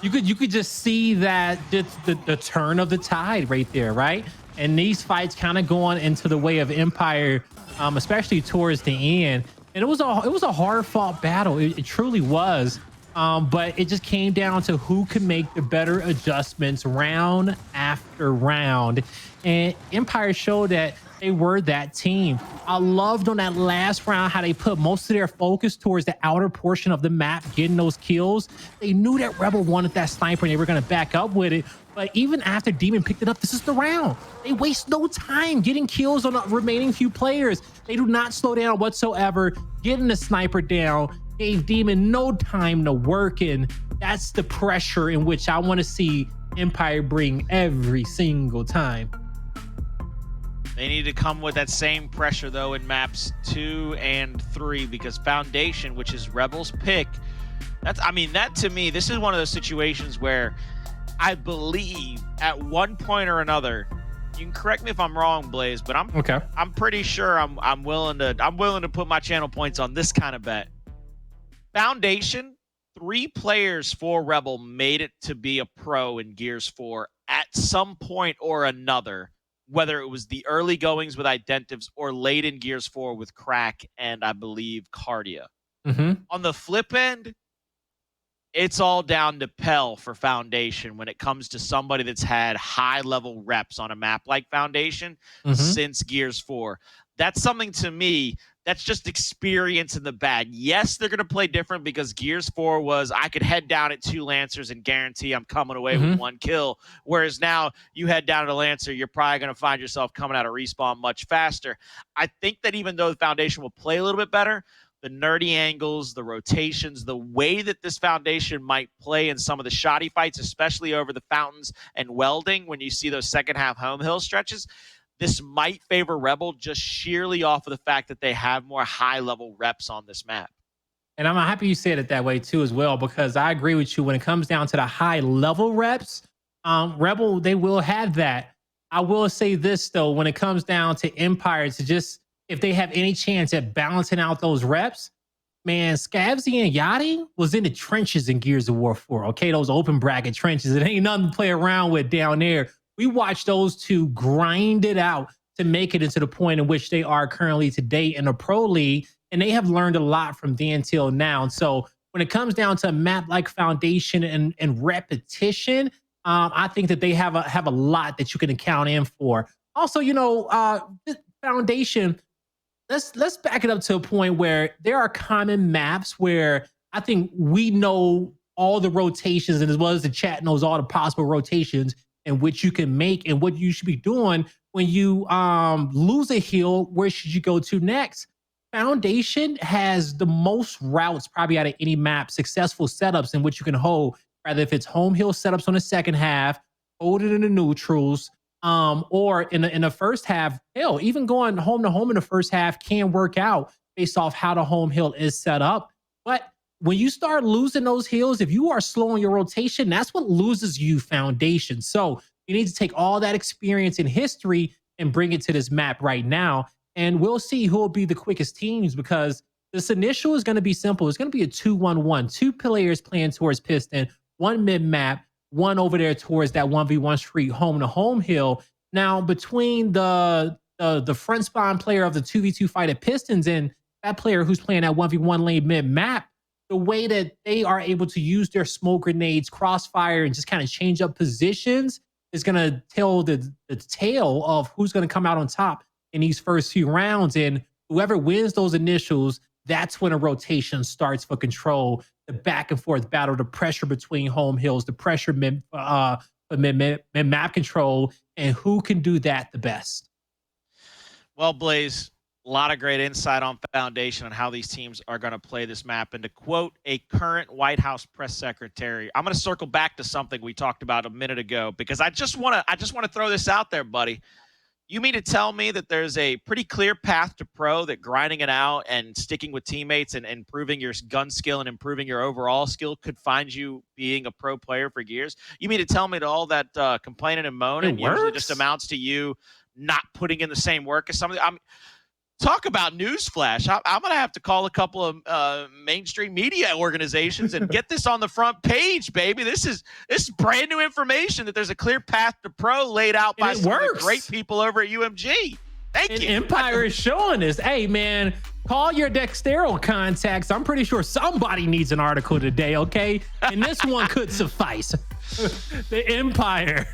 you could just see that the turn of the tide right there, right? And these fights kind of going into the way of Empire, especially towards the end. And it was a hard fought battle. It truly was. But it just came down to who could make the better adjustments round after round. And Empire showed that they were that team. I loved on that last round how they put most of their focus towards the outer portion of the map, getting those kills. They knew that Rebel wanted that sniper and they were going to back up with it. But even after Demon picked it up, this is the round. They waste no time getting kills on the remaining few players. They do not slow down whatsoever. Getting the sniper down gave Demon no time to work, and that's the pressure in which I want to see Empire bring every single time. They need to come with that same pressure, though, in maps 2 and 3, because Foundation, which is Rebel's pick, that to me, this is one of those situations where I believe at one point or another, you can correct me if I'm wrong, Blaze, but I'm pretty sure I'm willing to put my channel points on this kind of bet. Foundation, 3 players for Rebel made it to be a pro in Gears 4 at some point or another, whether it was the early goings with Identivez or late in Gears 4 with Crack and I believe Kardia. On the flip end, it's all down to Pell for Foundation when it comes to somebody that's had high-level reps on a map like Foundation since Gears 4. That's something to me, that's just experience in the bag. Yes, they're going to play different because Gears 4 was, I could head down at 2 Lancers and guarantee I'm coming away with 1 kill. Whereas now you head down at a Lancer, you're probably going to find yourself coming out of respawn much faster. I think that even though the Foundation will play a little bit better, the nerdy angles, the rotations, the way that this Foundation might play in some of the shoddy fights, especially over the fountains and welding when you see those second half home hill stretches, this might favor Rebel just sheerly off of the fact that they have more high-level reps on this map. And I'm happy you said it that way too as well, because I agree with you when it comes down to the high-level reps. Rebel, they will have that. I will say this, though, when it comes down to Empire, to just, if they have any chance at balancing out those reps, man, Scavz and Yachty was in the trenches in Gears of War 4, okay? Those open bracket trenches. It ain't nothing to play around with down there. We watched those two grind it out to make it into the point in which they are currently today in the pro league, and they have learned a lot from then till now. So when it comes down to a map like Foundation and repetition, I think that they have a lot that you can account in for. Also, Foundation, let's back it up to a point where there are common maps where I think we know all the rotations, and as well as the chat knows all the possible rotations in which you can make and what you should be doing when you lose a hill. Where should you go to next? Foundation has the most routes probably out of any map, successful setups in which you can hold, rather if it's home hill setups on the second half, hold it in the neutrals, or in the first half. Hell, even going home to home in the first half can work out based off how the home hill is set up. But when you start losing those hills, if you are slowing your rotation, that's what loses you Foundation. So you need to take all that experience in history and bring it to this map right now. And we'll see who will be the quickest teams, because this initial is going to be simple. It's going to be a 2-1-1, 2 players playing towards Piston, 1 mid-map, 1 over there towards that 1v1 street home to home hill. Now, between the front spawn player of the 2v2 fight at Pistons and that player who's playing that 1v1 lane mid-map, the way that they are able to use their smoke grenades, crossfire, and just kind of change up positions is going to tell the tale of who's going to come out on top in these first few rounds. And whoever wins those initials, that's when a rotation starts for Control. The back and forth battle, the pressure between home hills, the pressure map Control, and who can do that the best. Well, Blaze, a lot of great insight on Foundation on how these teams are going to play this map. And to quote a current White House press secretary, I'm going to circle back to something we talked about a minute ago, because I just want to throw this out there, buddy. You mean to tell me that there's a pretty clear path to pro, that grinding it out and sticking with teammates and improving your gun skill and improving your overall skill could find you being a pro player for Gears? You mean to tell me that all that complaining and moaning usually just amounts to you not putting in the same work as somebody? Talk about newsflash. I'm going to have to call a couple of mainstream media organizations and get this on the front page, baby. This is brand new information that there's a clear path to pro laid out by some of the great people over at UMG. Thank you. Empire is showing this. Hey, man, call your Dextero contacts. I'm pretty sure somebody needs an article today, okay? And this one could suffice. The Empire.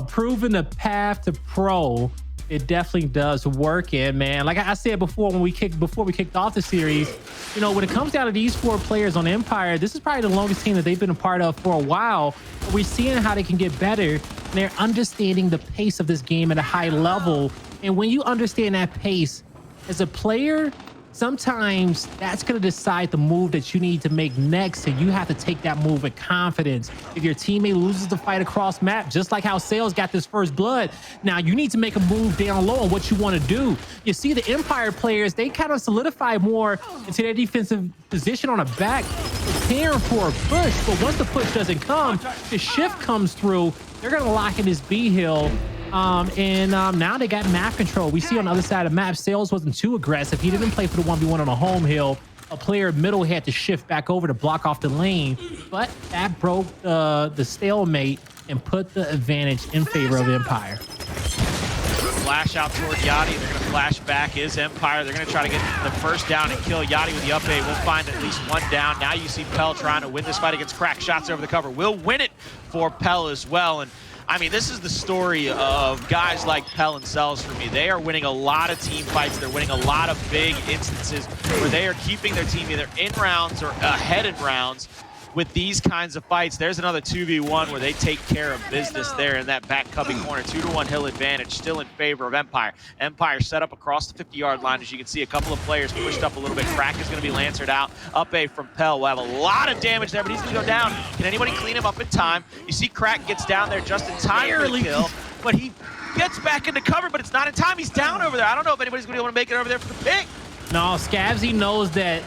Proving the path to pro. It definitely does work, and man, like I said before, before we kicked off the series, you know, when it comes down to these 4 players on Empire, this is probably the longest team that they've been a part of for a while. We're seeing how they can get better, and they're understanding the pace of this game at a high level. And when you understand that pace as a player, sometimes that's going to decide the move that you need to make next, and you have to take that move with confidence. If your teammate loses the fight across map, just like how Cellz got this first blood, now you need to make a move down low on what you want to do. You see the Empire players, they kind of solidify more into their defensive position on a back, preparing for a push. But once the push doesn't come, the shift comes through, they're going to lock in this B hill. Now they got map control. We see on the other side of the map, Cellz wasn't too aggressive. He didn't play for the 1v1 on a home hill. A player middle had to shift back over to block off the lane, but that broke the stalemate and put the advantage in favor of Empire. Flash out toward Yachty. They're going to flash back is Empire. They're going to try to get the first down and kill Yachty with the up A. We'll find at least one down. Now you see Pell trying to win this fight against Crack. Shots over the cover. We'll win it for Pell as well. And I mean, this is the story of guys like Pell and Cellz for me. They are winning a lot of team fights. They're winning a lot of big instances where they are keeping their team either in rounds or ahead in rounds with these kinds of fights. There's another 2v1 where they take care of business there in that back cubby corner. 2-1 hill advantage still in favor of Empire. Empire set up across the 50-yard line. As you can see, a couple of players pushed up a little bit. Crack is going to be lancered out. Up A from Pell will have a lot of damage there, but he's going to go down. Can anybody clean him up in time? You see Crack gets down there just in time for the kill, but he gets back into cover, but it's not in time. He's down over there. I don't know if anybody's going to be able to make it over there for the pick. No, Scavz knows that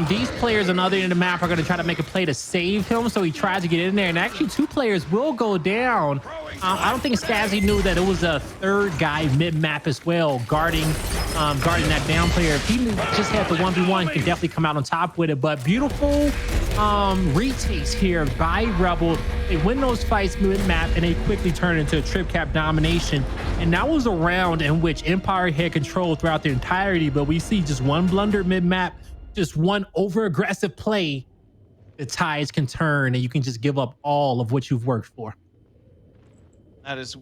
these players on the other end of the map are going to try to make a play to save him, so he tries to get in there, and actually 2 players will go down. I don't think Scavz knew that it was a 3rd guy mid-map as well, guarding that down player. If he just had the 1v1, he could definitely come out on top with it. But beautiful retakes here by Rebel. They win those fights mid-map, and they quickly turn into a trip cap domination. And that was a round in which Empire had control throughout the entirety, but we see just one blunder mid-map, just one over-aggressive play, the tides can turn and you can just give up all of what you've worked for. That is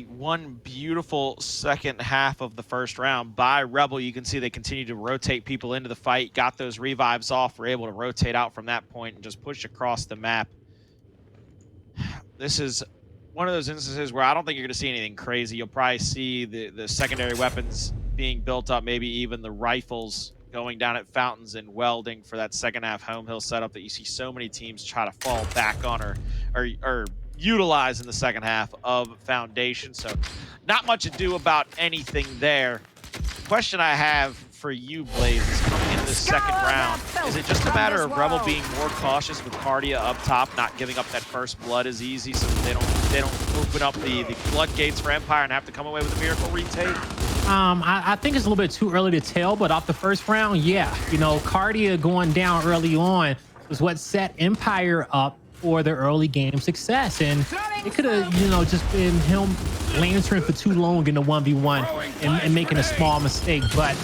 one beautiful second half of the first round by Rebel. You can see they continue to rotate people into the fight, got those revives off, were able to rotate out from that point and just push across the map. This is one of those instances where I don't think you're going to see anything crazy. You'll probably see the secondary weapons being built up, maybe even the rifles going down at Fountains and Welding for that second half home hill setup that you see so many teams try to fall back on or utilize in the second half of Foundation. So not much to do about anything there. The question I have for you, Blaze, is coming into the second round. Is it just a matter of Rebel being more cautious with Kardia up top, not giving up that first blood as easy so that they don't open up the floodgates for Empire and have to come away with a miracle retake? I think it's a little bit too early to tell, but off the first round, yeah, you know, Kardia going down early on was what set Empire up for their early game success, and it could have, you know, just been him lancering for too long in the 1v1 and making a small mistake. But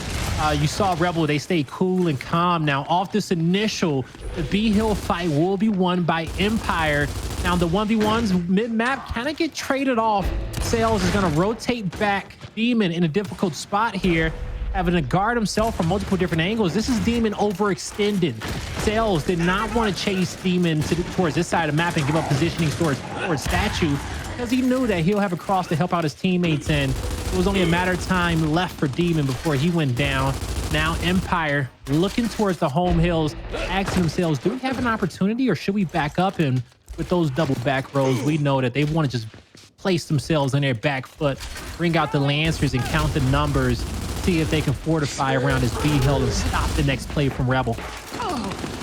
you saw Rebel, they stay cool and calm. Now off this initial, the B hill fight will be won by Empire. Now the 1v1s mid-map kind of get traded off. Cellz is going to rotate back Demon in a difficult spot here, having to guard himself from multiple different angles. This is Demon overextended. Cellz did not want to chase Demon towards this side of the map and give up positioning towards Statue, because he knew that he'll have a cross to help out his teammates, and it was only a matter of time left for Demon before he went down. Now Empire looking towards the home hills, asking themselves, do we have an opportunity or should we back up? And with those double back rows, we know that they want to just place themselves on their back foot, bring out the Lancers and count the numbers, see if they can fortify around this B hill and stop the next play from Rebel.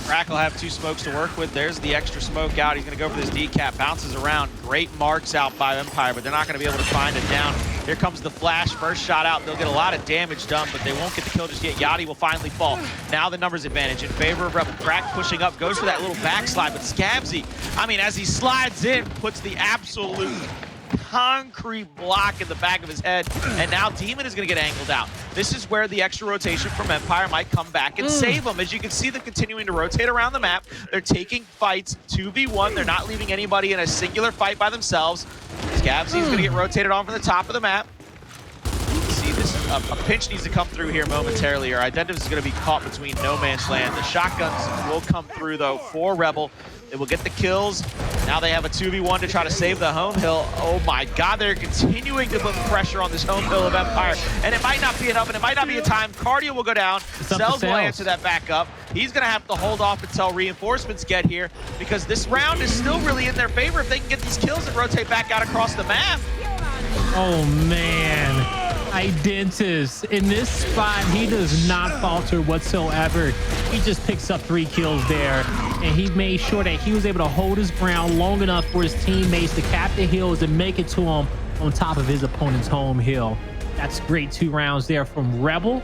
Crack will have 2 smokes to work with. There's the extra smoke out. He's going to go for this decap. Bounces around. Great marks out by Empire, but they're not going to be able to find it down. Here comes the flash, first shot out. They'll get a lot of damage done, but they won't get the kill just yet. Yachty will finally fall. Now the numbers advantage in favor of Rebel. Crack pushing up, goes for that little backslide, but Scavz, I mean, as he slides in, puts the absolute concrete block in the back of his head, and now Demon is going to get angled out. This is where the extra rotation from Empire might come back and save them. As you can see them continuing to rotate around the map. They're taking fights 2v1. They're not leaving anybody in a singular fight by themselves. Scavz is going to get rotated on from the top of the map. See, this is a pinch needs to come through here momentarily, or Identivez is going to be caught between no man's land. The shotguns will come through, though, for Rebel. They will get the kills. Now they have a 2v1 to try to save the home hill. Oh my God, they're continuing to put pressure on this home hill of Empire. And it might not be enough, and it might not be a time. Kardia will go down. Cellz will answer that back up. He's gonna have to hold off until reinforcements get here, because this round is still really in their favor if they can get these kills and rotate back out across the map. Oh man. Identivez in this spot, he does not falter whatsoever. He just picks up 3 kills there, and he made sure that he was able to hold his ground long enough for his teammates to cap the hills and make it to him on top of his opponent's home hill. That's great 2 rounds there from Rebel,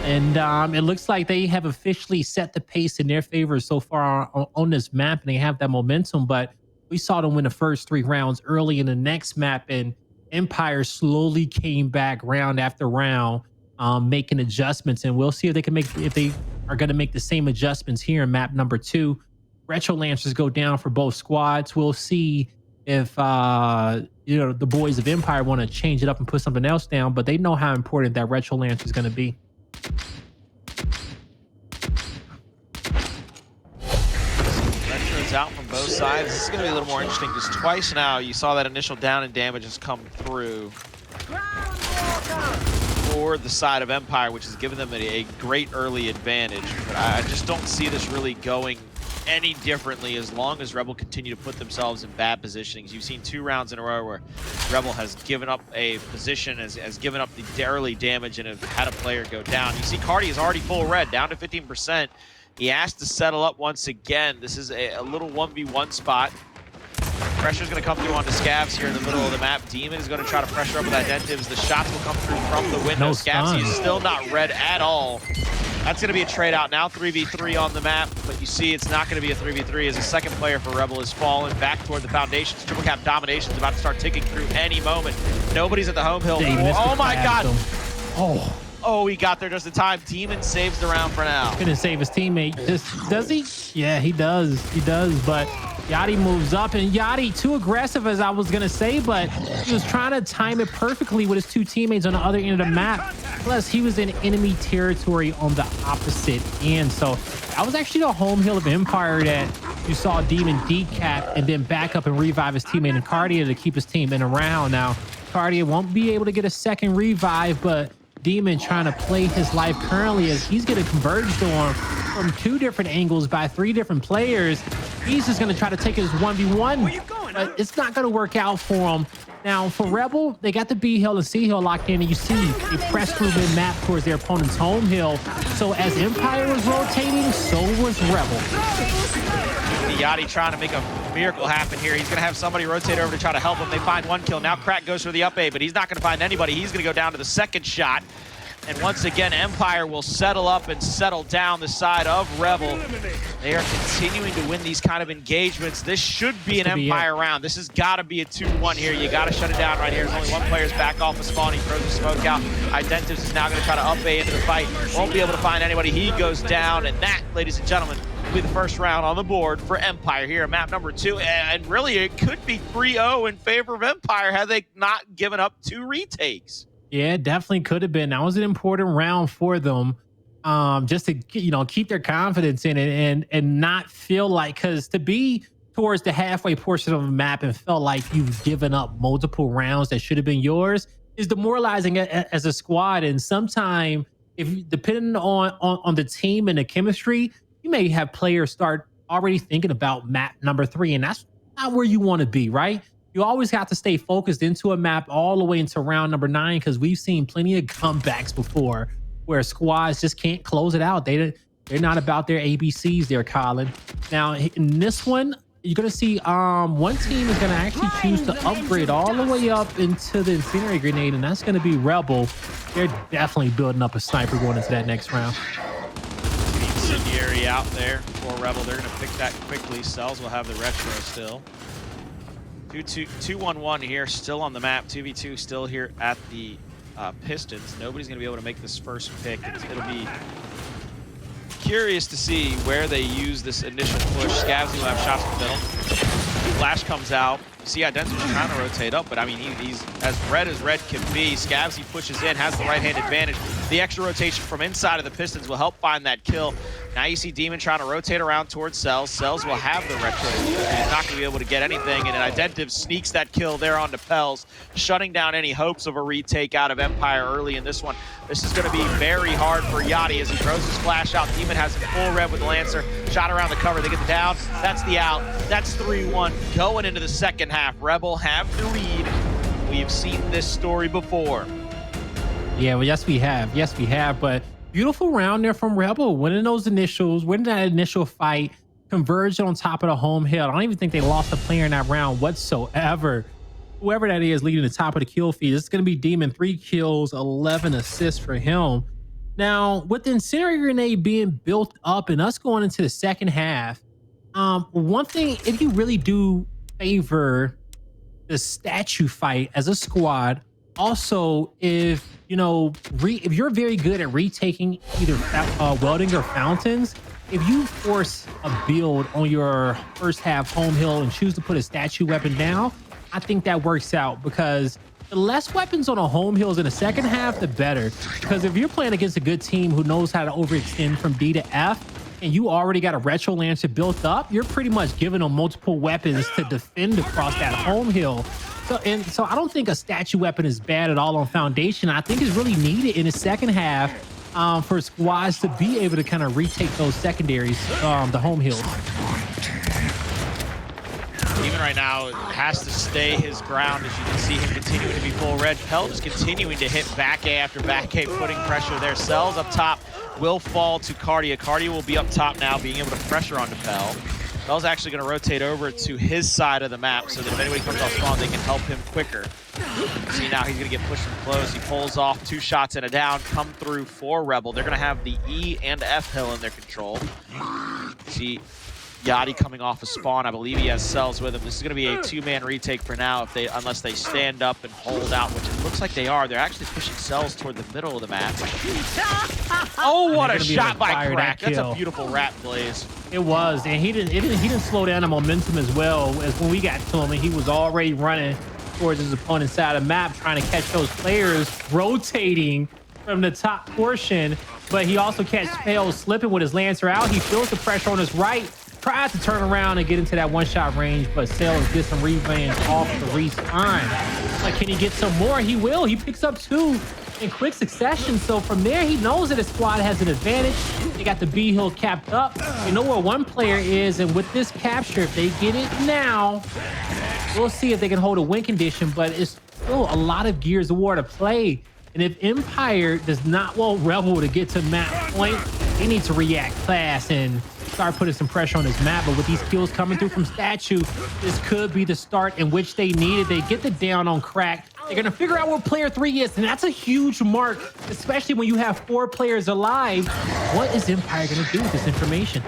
and it looks like they have officially set the pace in their favor so far on this map, and they have that momentum. But we saw them win the first 3 rounds early in the next map, and Empire slowly came back round after round, making adjustments, and we'll see if they can if they are going to make the same adjustments here in map number 2. Retro Lancers go down for both squads. We'll see if the boys of Empire want to change it up and put something else down, but they know how important that Retro Lancer is going to be. Out from both sides. This is going to be a little more interesting because twice now you saw that initial down and damage has come through for the side of Empire, which has given them a great early advantage. But I just don't see this really going any differently as long as Rebel continue to put themselves in bad positionings. You've seen 2 rounds in a row where Rebel has given up a position, has given up the early damage, and have had a player go down. You see Kardia is already full red, down to 15%. He has to settle up once again. This is a little 1v1 spot. Pressure's going to come through onto Scavz here in the middle of the map. Demon is going to try to pressure up with Identivez. The shots will come through from the window. Scavz is still not red at all. That's going to be a trade out now, 3v3 on the map, but you see it's not going to be a 3v3 as a second player for Rebel has fallen back toward the foundations. Triple cap domination is about to start ticking through any moment. Nobody's at the home hill. Oh my God. Oh, he got there just in time. Demon saves the round for now. Gonna save his teammate. Does he? Yeah, he does. He does. But Yachty moves up, and Yachty too aggressive, as I was gonna say, but he was trying to time it perfectly with his 2 teammates on the other end of the map. Plus, he was in enemy territory on the opposite end. So that was actually the home hill of Empire that you saw Demon decap and then back up and revive his teammate in Kardia to keep his team in a round. Now, Kardia won't be able to get a second revive, but Demon trying to play his life currently as he's getting converged on from 2 different angles by 3 different players. He's just going to try to take his 1v1, but it's not going to work out for him. Now, for Rebel, they got the B hill and C hill locked in, and you see they press through mid-map towards their opponent's home hill. So as Empire was rotating, so was Rebel. Yachty trying to make a miracle happen here. He's going to have somebody rotate over to try to help him. They find 1 kill. Now Crack goes for the up A, but he's not going to find anybody. He's going to go down to the second shot. And once again, Empire will settle up and settle down the side of Rebel. They are continuing to win these kind of engagements. This should be an Empire round. This has got to be a 2-1 here. You got to shut it down right here. There's only 1 player's back off the spawn. He throws the smoke out. Identivez is now going to try to up A into the fight. Won't be able to find anybody. He goes down. And that, ladies and gentlemen, will be the first round on the board for Empire here at map number 2. And really, it could be 3-0 in favor of Empire had they not given up 2 retakes. Yeah, it definitely could have been. That was an important round for them, just to keep their confidence in it and not feel like, because to be towards the halfway portion of the map and felt like you've given up multiple rounds that should have been yours is demoralizing as a squad. And sometimes, if depending on the team and the chemistry, you may have players start already thinking about map number 3, and that's not where you want to be, right? You always have to stay focused into a map all the way into round number 9, because we've seen plenty of comebacks before where squads just can't close it out. They're not about their ABCs there, Colin. Now, in this one, you're gonna see one team is gonna actually choose to upgrade all the way up into the incendiary grenade, and that's gonna be Rebel. They're definitely building up a sniper going into that next round. The incendiary out there for Rebel. They're gonna pick that quickly. Cellz will have the retro still. 2-1-1 here, still on the map. 2v2 still here at the Pistons. Nobody's gonna be able to make this first pick. It'll be curious to see where they use this initial push. Scavz will have shots in the middle. Flash comes out. You see Identivez trying to rotate up, but I mean, he's as red can be. Scavz, he pushes in, has the right-hand advantage. The extra rotation from inside of the Pistons will help find that kill. Now you see Demon trying to rotate around towards Cellz. Cellz will have the retro. He's not going to be able to get anything, and Identivez sneaks that kill there onto Pels, shutting down any hopes of a retake out of Empire early in this one. This is going to be very hard for Yachty as he throws his flash out. Demon has a full red with Lancer. Shot around the cover. They get the down. That's the out. That's 3-1 going into the second half. Rebel have the lead. We've seen this story before. Yeah, well, yes, we have. Yes, we have. But beautiful round there from Rebel, winning those initials, winning that initial fight, converged on top of the home hill. I don't even think they lost a player in that round whatsoever. Whoever that is leading the top of the kill feed, it's going to be Demon. 3 kills, 11 assists for him. Now, with the incendiary grenade being built up and us going into the second half, one thing, if you really do favor the statue fight as a squad, also, if if you're very good at retaking either welding or fountains, if you force a build on your first half home hill and choose to put a statue weapon down, I think that works out, because the less weapons on a home hills in the second half, the better. Because if you're playing against a good team who knows how to overextend from D to F, and you already got a retro lancer built up, you're pretty much giving them multiple weapons to defend across that home hill. So I don't think a statue weapon is bad at all on foundation. I think it's really needed in the second half for squads to be able to kind of retake those secondaries, the home hills. Even right now has to stay his ground, as you can see him continuing to be full red. Pell just continuing to hit back A after back A, putting pressure there. Cellz up top will fall to Kardia. Kardia will be up top now, being able to pressure onto Pell. Pell's actually going to rotate over to his side of the map so that if anybody comes off spawn, they can help him quicker. See, now he's going to get pushed from close. He pulls off 2 shots and a down, come through for Rebel. They're going to have the E and F hill in their control. See Yachty coming off a spawn. I believe he has Cellz with him. This is going to be a 2-man retake for now, unless they stand up and hold out, which it looks like they are. They're actually pushing Cellz toward the middle of the map. Oh, what a shot by Crack! That's a beautiful rat blaze. It was, and he didn't slow down the momentum as well as when we got to him, and he was already running towards his opponent's side of the map, trying to catch those players rotating from the top portion. But he also catches Pell slipping with his Lancer out. He feels the pressure on his right, tries to turn around and get into that one-shot range, but Cellz gets some revenge off the respawn. Like, can he get some more? He will. He picks up 2 in quick succession. So from there, he knows that his squad has an advantage. They got the B hill capped up. They know where one player is, and with this capture, if they get it now, we'll see if they can hold a win condition, but it's still a lot of Gears of War to play. And if Empire does not want Rebel to get to map point, they need to react fast and start putting some pressure on this map. But with these kills coming through from Statue, this could be the start in which they need it. They get the down on Crack. They're going to figure out where player 3 is, and that's a huge mark, especially when you have 4 players alive. What is Empire going to do with this information?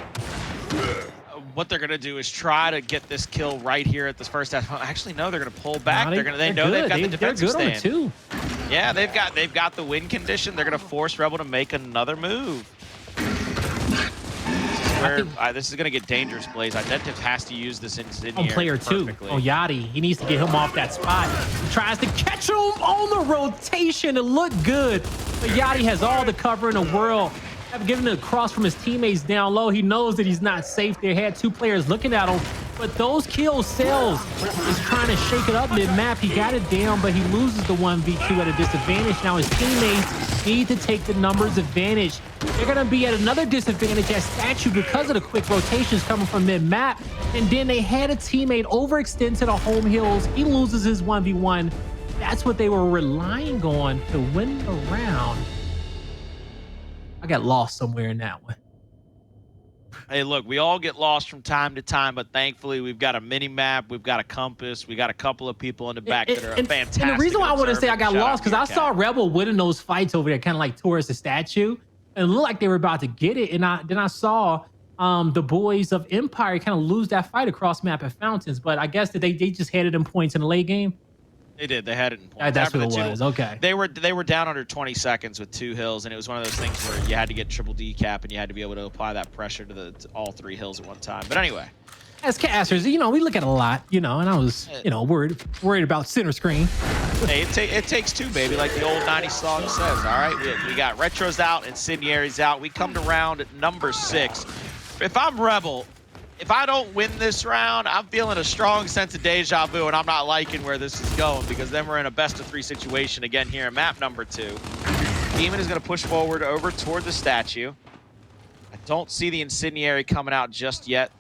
What they're going to do is try to get this kill right here at this first half. Actually, no, they're going to pull back. They know they've got the defensive stand. They're good on it too. Yeah, they've got the win condition. They're going to force Rebel to make another move. This is going to get dangerous, Blaze. Identivez has to use this incendiary on player 2. Oh, Yachty. He needs to get him off that spot. He tries to catch him on the rotation. It looked good. But Yachty has all the cover in the world. After getting it across from his teammates down low, he knows that he's not safe. They had 2 players looking at him. But those kills, Cellz is trying to shake it up mid-map. He got it down, but he loses the 1v2 at a disadvantage. Now his teammates need to take the numbers advantage. They're going to be at another disadvantage at Statue because of the quick rotations coming from mid-map. And then they had a teammate overextend to the home hills. He loses his 1v1. That's what they were relying on to win the round. I got lost somewhere in that one. Hey, look, we all get lost from time to time, but thankfully we've got a mini map, we've got a compass, we got a couple of people in the back that are fantastic. And the reason why I want to say I got Shout lost because I saw Rebel winning those fights over there, kind of like towards the statue, and it looked like they were about to get it. And then I saw the boys of Empire kind of lose that fight across map at Fountains, but I guess that they just headed them points in the late game. They did. They had it in points. That's what it was. Okay. They were down under 20 seconds with 2 hills, and it was one of those things where you had to get triple decap, and you had to be able to apply that pressure to all 3 hills at one time. But anyway, as casters, we look at a lot, and I was, worried about center screen. Hey, it takes 2, baby, like the old 90s song says. All right, we got retros out, incendiaries out. We come to round number 6. If I'm Rebel, if I don't win this round, I'm feeling a strong sense of deja vu, and I'm not liking where this is going, because then we're in a best-of-3 situation again here in map number 2. Demon is going to push forward over toward the statue. I don't see the incendiary coming out just yet.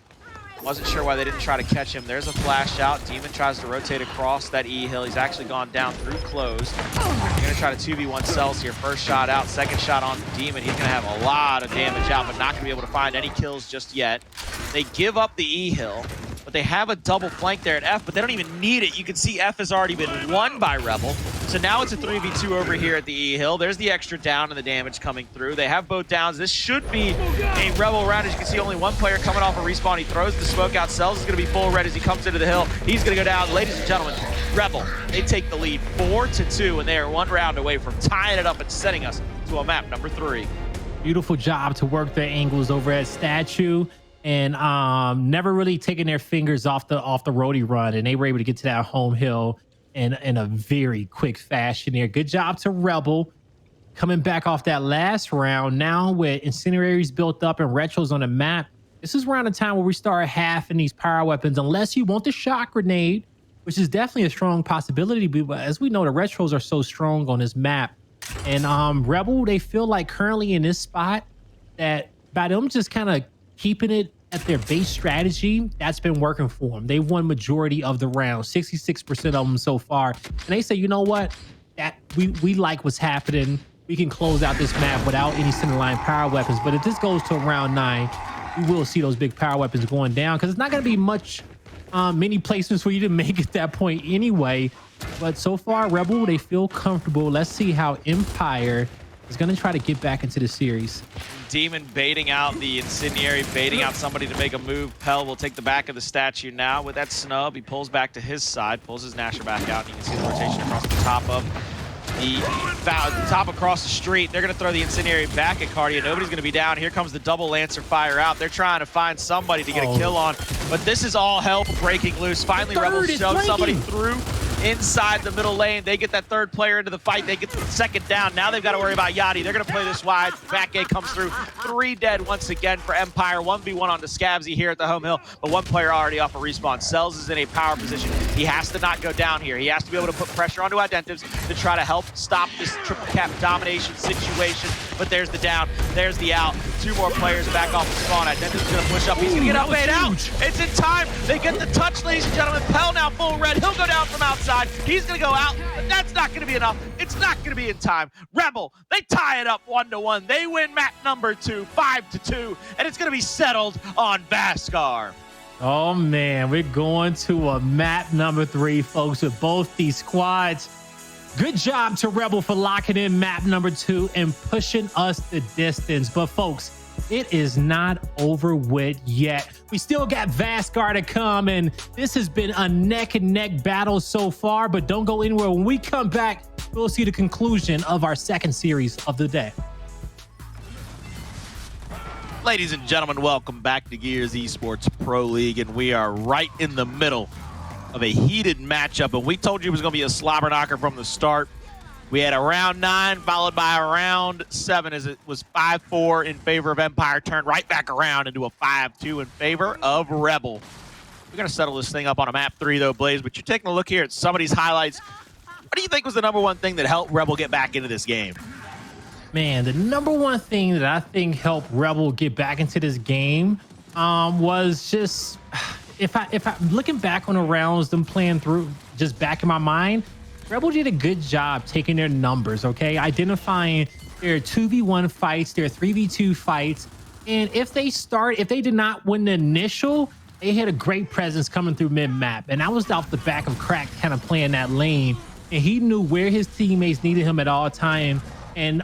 Wasn't sure why they didn't try to catch him. There's a flash out. Demon tries to rotate across that E hill. He's actually gone down through closed. They're going to try to 2v1 Cellz here. First shot out, second shot on Demon. He's going to have a lot of damage out, but not going to be able to find any kills just yet. They give up the E hill, but they have a double flank there at F, but they don't even need it. You can see F has already been won by Rebel. So now it's a 3v2 over here at the E hill. There's the extra down and the damage coming through. They have both downs. This should be a Rebel round. As you can see, only one player coming off a respawn. He throws the smoke out. Cellz is going to be full red as he comes into the hill. He's going to go down. Ladies and gentlemen, Rebel, they take the lead 4-2, and they are 1 round away from tying it up and sending us to a map number 3. Beautiful job to work their angles over at statue, and never really taking their fingers off the roadie run, and they were able to get to that home hill in a very quick fashion there. Good job to Rebel. Coming back off that last round, now with incendiaries built up and retros on the map, this is around the time where we start halving these power weapons, unless you want the shock grenade, which is definitely a strong possibility. But as we know, the retros are so strong on this map. And Rebel, they feel like currently in this spot that by them just kind of keeping it at their base strategy, that's been working for them. They've won majority of the rounds, 66% of them so far. And they say, you know what? That we like what's happening. We can close out this map without any center line power weapons. But if this goes to round 9, we will see those big power weapons going down, because it's not going to be much many placements for you to make at that point anyway. But so far, Rebel, they feel comfortable. Let's see how Empire is going to try to get back into the series. Demon baiting out the incendiary, baiting out somebody to make a move. Pell will take the back of the statue now with that snub. He pulls back to his side, pulls his Nasher back out, and you can see the rotation across the top of the top across the street. They're going to throw the incendiary back at Kardia. Nobody's going to be down. Here comes the double Lancer fire out. They're trying to find somebody to get a kill on, but this is all hell breaking loose. Finally, Rebels shove somebody through inside the middle lane. They get that 3rd player into the fight. They get the 2nd down. Now they've got to worry about Yachty. They're going to play this wide. Back A comes through. 3 dead once again for Empire. 1v1 on the Scavz here at the home hill, but 1 player already off a respawn. Cellz is in a power position. He has to not go down here. He has to be able to put pressure onto Identivez to try to help stop this triple cap domination situation. But there's the down. There's the out. 2 more players back off the spawn. Identivez is going to push up. He's going to get up and out. It's in time. They get the touch, ladies and gentlemen. Pell now full red. He'll go down from outside. He's going to go out, but that's not going to be enough. It's not going to be in time. Rebel, they tie it up 1-1. They win map number 2, 5-2, and it's going to be settled on Vasgar. Oh man, we're going to a map number 3, folks, with both these squads. Good job to Rebel for locking in map number 2 and pushing us the distance. But folks, it is not over with yet. We still got Vasgar to come, and this has been a neck and neck battle so far, but don't go anywhere. When we come back, we'll see the conclusion of our 2nd series of the day. Ladies and gentlemen, welcome back to Gears Esports Pro League, and we are right in the middle of a heated matchup, and we told you it was going to be a slobber knocker from the start. We had a round 9 followed by a round 7 as it was 5-4 in favor of Empire, turned right back around into a 5-2 in favor of Rebel. We're going to settle this thing up on a map 3 though, Blaze, but you're taking a look here at some of these highlights. What do you think was the #1 thing that helped Rebel get back into this game? Man, the #1 thing that I think helped Rebel get back into this game was just, if I'm looking back on the rounds, them playing through, just back in my mind, Rebel did a good job taking their numbers, okay? Identifying their 2v1 fights, their 3v2 fights, And if they did not win the initial, they had a great presence coming through mid-map. And that was off the back of Crack kind of playing that lane. And he knew where his teammates needed him at all time. And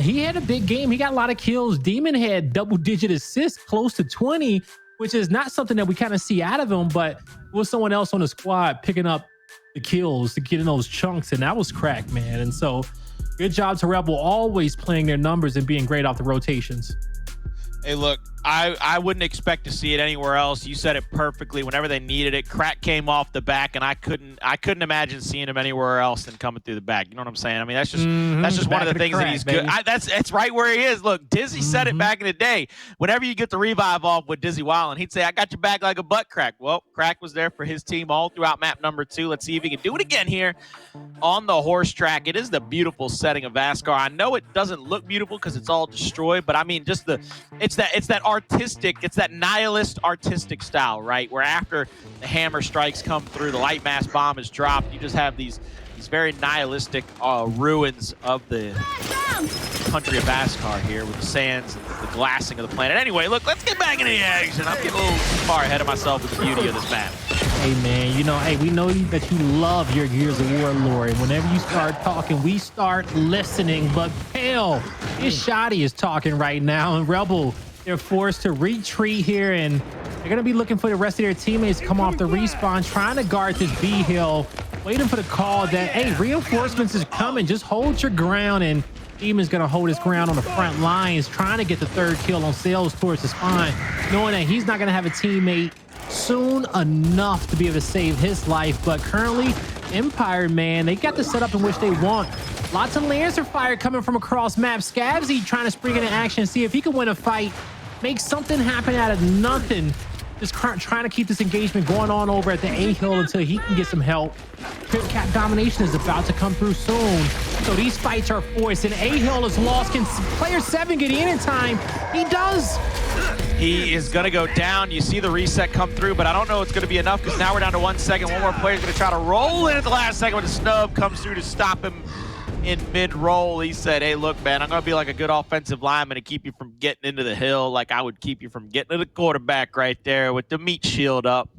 he had a big game. He got a lot of kills. Demon had double-digit assists, close to 20, which is not something that we kind of see out of him, but it was someone else on the squad picking up the kills to get in those chunks, and that was Crack, man. And so good job to Rebel, always playing their numbers and being great off the rotations. Hey, look, I wouldn't expect to see it anywhere else. You said it perfectly. Whenever they needed it, Crack came off the back, and I couldn't imagine seeing him anywhere else than coming through the back. You know what I'm saying? I mean, that's just one of the things that he's good. That's right where he is. Look, Dizzy said it back in the day. Whenever you get the revive off with Dizzy Wildin', he'd say, "I got your back like a butt crack." Well, Crack was there for his team all throughout map number 2. Let's see if he can do it again here on the horse track. It is the beautiful setting of Vascar. I know it doesn't look beautiful because it's all destroyed, but I mean, just it's that artistic. It's that nihilist artistic style, right? Where after the hammer strikes come through, the light mass bomb is dropped, you just have these very nihilistic ruins of the country of Vascar here with the sands and the glassing of the planet. Anyway, look, let's get back into the action. I'm getting a little far ahead of myself with the beauty of this map. Hey, man, you know, hey, we know that you love your Gears of War lore, and whenever you start talking, we start listening. But Pale, his Yachty is talking right now, and Rebel, they're forced to retreat here, and they're going to be looking for the rest of their teammates to come off the respawn, trying to guard this B hill, waiting for the call that, hey, reinforcements is coming. Just hold your ground, and Demon's going to hold his ground on the front lines, trying to get the 3rd kill on Cellz towards the spawn, knowing that he's not going to have a teammate soon enough to be able to save his life. But currently, Empire, man, they got the setup in which they want. Lots of Lancer fire coming from across map. Scavz trying to spring into action, see if he can win a fight, make something happen out of nothing. Just trying to keep this engagement going on over at the A hill until he can get some help. Pip Cap domination is about to come through soon, so these fights are forced, and A hill is lost. Can player 7 get in time? He does. He is going to go down. You see the reset come through, but I don't know it's going to be enough because now we're down to 1 second. One more player is going to try to roll in at the last second when the snub comes through to stop him in mid-roll. He said, "Hey, look, man, I'm going to be like a good offensive lineman and keep you from getting into the hill like I would keep you from getting to the quarterback right there with the meat shield up."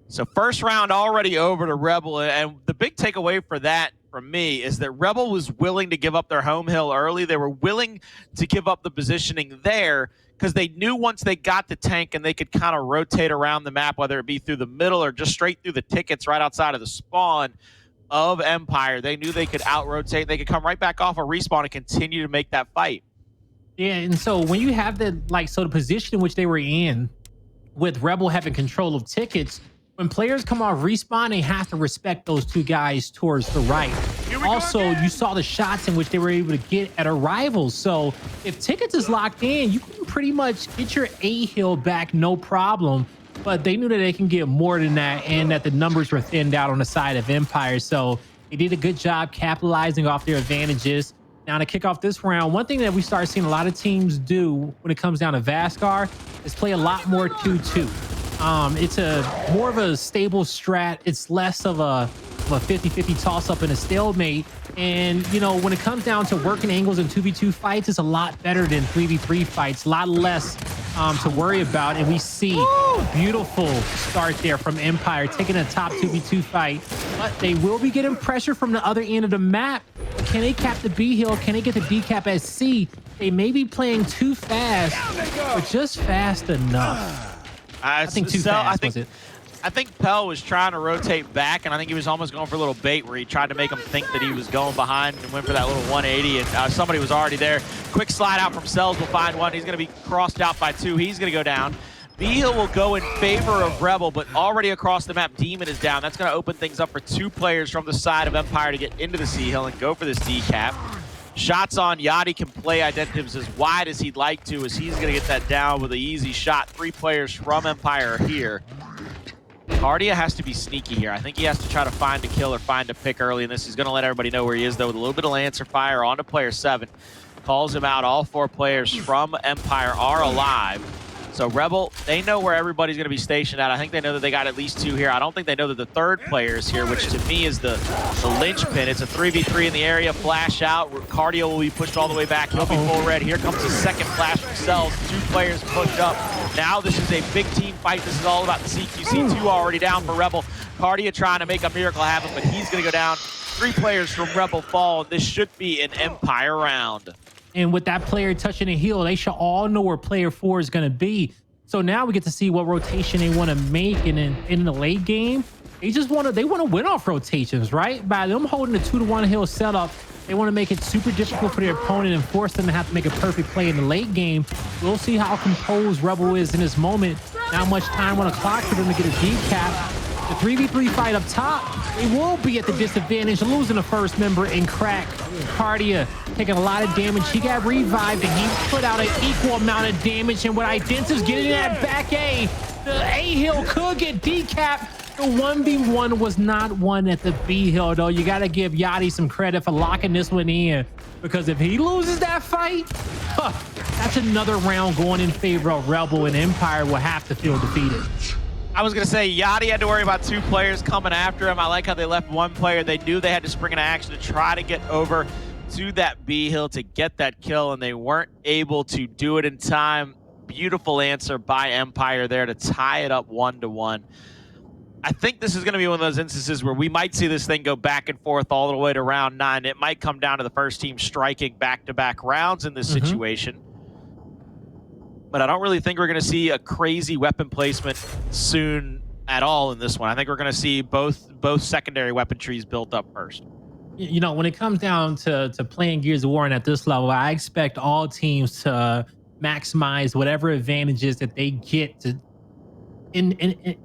So first round already over to Rebel, and the big takeaway for that from me is that Rebel was willing to give up their home hill early. They were willing to give up the positioning there because they knew once they got the tank and they could kind of rotate around the map, whether it be through the middle or just straight through the tickets right outside of the spawn of Empire, they knew they could out-rotate. They could come right back off a respawn and continue to make that fight. Yeah, and so when you have the position in which they were in, with Rebel having control of tickets, when players come off respawn, they have to respect those 2 guys towards the right. Also, you saw the shots in which they were able to get at arrivals. So if tickets is locked in, you can pretty much get your A hill back, no problem. But they knew that they can get more than that, and that the numbers were thinned out on the side of Empire. So they did a good job capitalizing off their advantages. Now to kick off this round, one thing that we start seeing a lot of teams do when it comes down to Vascar is play a lot more 2-2. It's a more of a stable strat. It's less of a 50-50 toss-up and a stalemate. And, you know, when it comes down to working angles in 2v2 fights, it's a lot better than 3v3 fights. A lot less to worry about. And we see a beautiful start there from Empire, taking a top 2v2 fight. But they will be getting pressure from the other end of the map. Can they cap the B hill? Can they get the decap at C? They may be playing too fast, but just fast enough. I think too fast, was it? I think Pell was trying to rotate back, and I think he was almost going for a little bait where he tried to make him think that he was going behind and went for that little 180, and somebody was already there. Quick slide out from Cellz will find one. He's going to be crossed out by 2. He's going to go down. B-Hill will go in favor of Rebel, but already across the map, Demon is down. That's going to open things up for 2 players from the side of Empire to get into the C-Hill and go for this decap. Shots on Yachty can play Identivez as wide as he'd like to, as he's going to get that down with an easy shot. 3 players from Empire are here. Kardia has to be sneaky here. I think he has to try to find a kill or find a pick early in this. He's going to let everybody know where he is, though, with a little bit of Lancer fire onto player 7. Calls him out. All 4 players from Empire are alive. So Rebel, they know where everybody's going to be stationed at. I think they know that they got at least 2 here. I don't think they know that the 3rd player is here, which to me is the linchpin. It's a 3v3 in the area, flash out. Kardia will be pushed all the way back. He'll be full red. Here comes the 2nd flash from Cellz. 2 players pushed up. Now this is a big team fight. This is all about the CQC. 2 already down for Rebel. Kardia trying to make a miracle happen, but he's going to go down. 3 players from Rebel fall. This should be an Empire round. And with that player touching the heel, they should all know where player 4 is going to be. So now we get to see what rotation they want to make. And in the late game, they want to win off rotations, right? By them holding the 2-to-1 hill setup, they want to make it super difficult for their opponent and force them to have to make a perfect play in the late game. We'll see how composed Rebel is in this moment. Not much time on the clock for them to get a decap. The 3v3 fight up top, they will be at the disadvantage, losing the first member in Crack. Kardia taking a lot of damage. He got revived and he put out an equal amount of damage. And with Identivez getting that back A, the A hill could get decapped. The 1v1 was not won at the B hill, though. You got to give Yachty some credit for locking this one in, because if he loses that fight, that's another round going in favor of Rebel, and Empire will have to feel defeated. I was going to say, Yachty had to worry about 2 players coming after him. I like how they left 1 player. They knew they had to spring into action to try to get over to that B hill to get that kill, and they weren't able to do it in time. Beautiful answer by Empire there to tie it up 1-1. I think this is going to be one of those instances where we might see this thing go back and forth all the way to round 9. It might come down to the first team striking back-to-back rounds in this situation. But I don't really think we're going to see a crazy weapon placement soon at all in this one. I think we're going to see both secondary weapon trees built up first. You know, when it comes down to playing Gears of War and at this level, I expect all teams to maximize whatever advantages that they get to in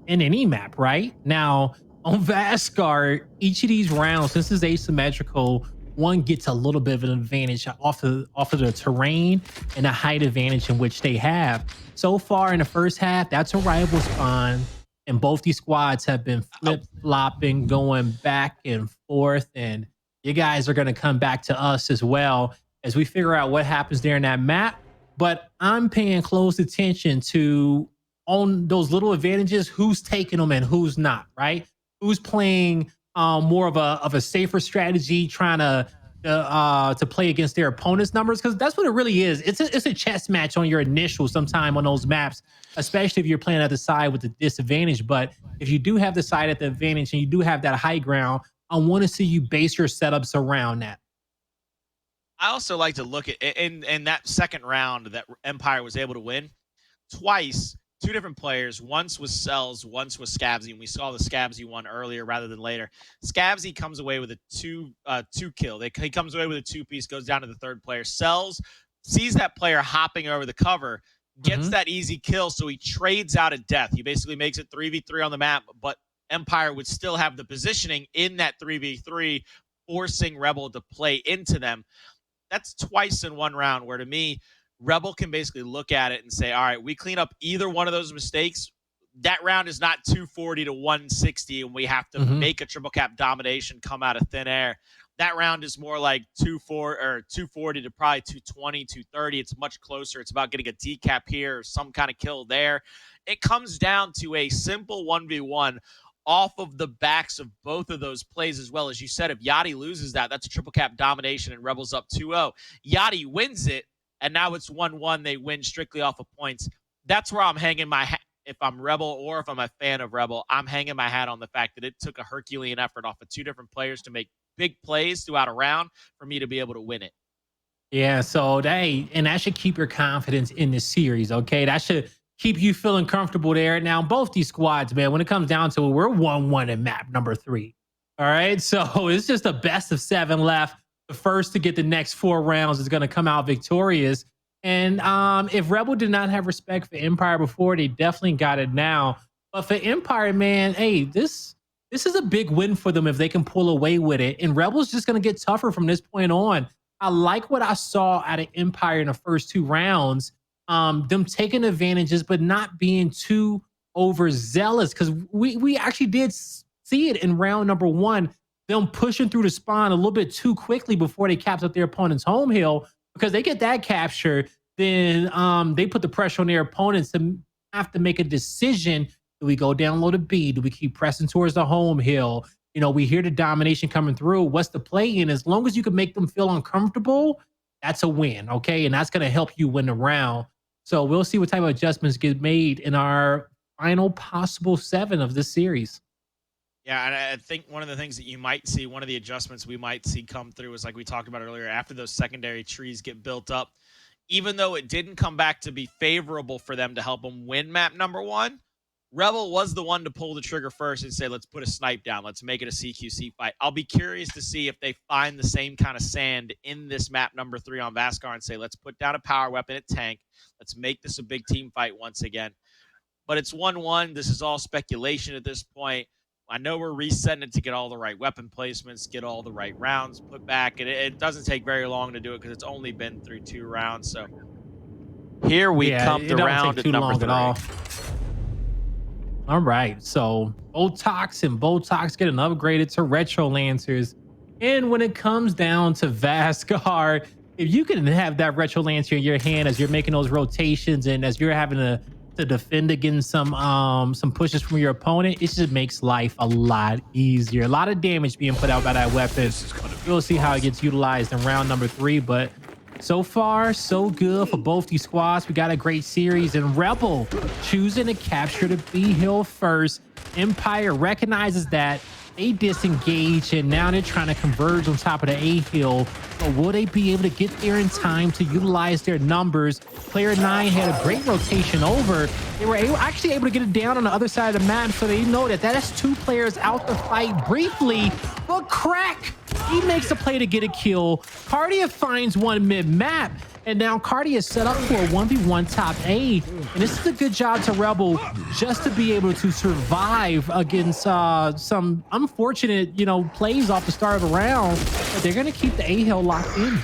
any map, right? Now, on Vasgar, each of these rounds, this is asymmetrical, one gets a little bit of an advantage off of the terrain and the height advantage in which they have. So far in the first half, that's a rival spawn, and both these squads have been flip-flopping, going back and forth, and you guys are going to come back to us as well as we figure out what happens there in that map. But I'm paying close attention to, on those little advantages, who's taking them and who's not, right? Who's playing more of a safer strategy, trying to play against their opponent's numbers, because that's what it really is. It's a chess match on your initial sometime on those maps, especially if you're playing at the side with the disadvantage. But if you do have the side at the advantage and you do have that high ground, I want to see you base your setups around that. I also like to look at in that second round that Empire was able to win twice. 2 different players. Once was Cellz, once was Scavz, and we saw the Scavz one earlier rather than later. Scavz comes away with a 2 kill. He comes away with a 2-piece, goes down to the 3rd player. Cellz sees that player hopping over the cover, gets that easy kill, so he trades out of death. He basically makes it 3v3 on the map, but Empire would still have the positioning in that 3v3, forcing Rebel to play into them. That's twice in one round, where to me, Rebel can basically look at it and say, all right, we clean up either one of those mistakes. That round is not 240 to 160, and we have to make a triple cap domination come out of thin air. That round is more like 240 to probably 220, 230. It's much closer. It's about getting a decap here or some kind of kill there. It comes down to a simple 1v1 off of the backs of both of those plays as well. As you said, if Yachty loses that, that's a triple cap domination and Rebel's up 2-0. Yachty wins it, and now it's 1-1. They win strictly off of points. That's where I'm hanging my hat. If I'm Rebel or if I'm a fan of Rebel, I'm hanging my hat on the fact that it took a Herculean effort off of 2 different players to make big plays throughout a round for me to be able to win it. Yeah, so that should keep your confidence in the series, okay? That should keep you feeling comfortable there. Now, both these squads, man, when it comes down to it, we're 1-1 in map number 3. All right, so it's just a best of 7 left. The first to get the next 4 rounds is going to come out victorious. And if Rebel did not have respect for Empire before, they definitely got it now. But for Empire, man, hey, this is a big win for them if they can pull away with it. And Rebel's just going to get tougher from this point on. I like what I saw out of Empire in the first 2 rounds. Them taking advantages, but not being too overzealous. Because we actually did see it in round number 1. Them pushing through the spawn a little bit too quickly before they capped up their opponent's home hill, because they get that capture, then they put the pressure on their opponents to have to make a decision. Do we go down low to B? Do we keep pressing towards the home hill? You know, we hear the domination coming through. What's the play? And as long as you can make them feel uncomfortable, that's a win, okay? And that's going to help you win the round. So we'll see what type of adjustments get made in our final possible 7 of this series. Yeah, and I think one of the things that you might see, one of the adjustments we might see come through is like we talked about earlier, after those secondary trees get built up, even though it didn't come back to be favorable for them to help them win map number 1, Rebel was the one to pull the trigger first and say, let's put a snipe down. Let's make it a CQC fight. I'll be curious to see if they find the same kind of sand in this map number 3 on Vascar and say, let's put down a power weapon at tank. Let's make this a big team fight once again. But it's 1-1. This is all speculation at this point. I know we're resetting it to get all the right weapon placements, get all the right rounds put back. It doesn't take very long to do it because it's only been through 2 rounds. So here we come to round at number 3. All right, so Botox and Botox getting upgraded to Retro Lancers. And when it comes down to Vasgar, if you can have that Retro Lancer in your hand as you're making those rotations and as you're having to defend against some pushes from your opponent, it just makes life a lot easier. A lot of damage being put out by that weapon. We'll see how it gets utilized in round number 3, but so far, so good for both these squads. We got a great series, and Rebel choosing to capture the B hill first. Empire recognizes that. They disengage, and now they're trying to converge on top of the A hill. But will they be able to get there in time to utilize their numbers? Player 9 had a great rotation over. They were actually able to get it down on the other side of the map, so they know that that's 2 players out the fight briefly. But Crack, he makes a play to get a kill. Kardia finds one mid-map, and now Kardia is set up for a 1v1 top A. And this is a good job to Rebel just to be able to survive against some unfortunate, plays off the start of the round. But they're going to keep the A hill locked in.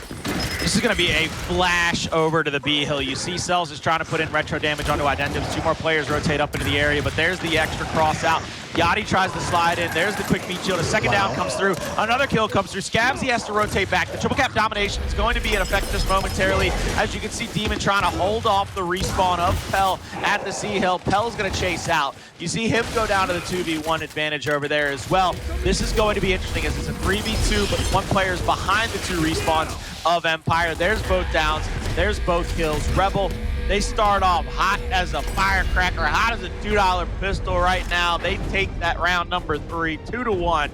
This is going to be a flash over to the B hill. You see Cellz is trying to put in retro damage onto Identivez. 2 more players rotate up into the area, but there's the extra cross out. Yachty tries to slide in. There's the quick meat shield. A second down comes through. Another kill comes through. Scavz, he has to rotate back. The triple cap domination is going to be in effect just momentarily. As you can see, Demon trying to hold off the respawn of Pell at the C hill. Pell's going to chase out. You see him go down to the 2v1 advantage over there as well. This is going to be interesting as it's a 3v2, but 1 player is behind the 2 respawns of Empire. There's both downs. There's both kills. Rebel, they start off hot as a firecracker, hot as a $2 pistol right now. They take that round number 3, 2-1.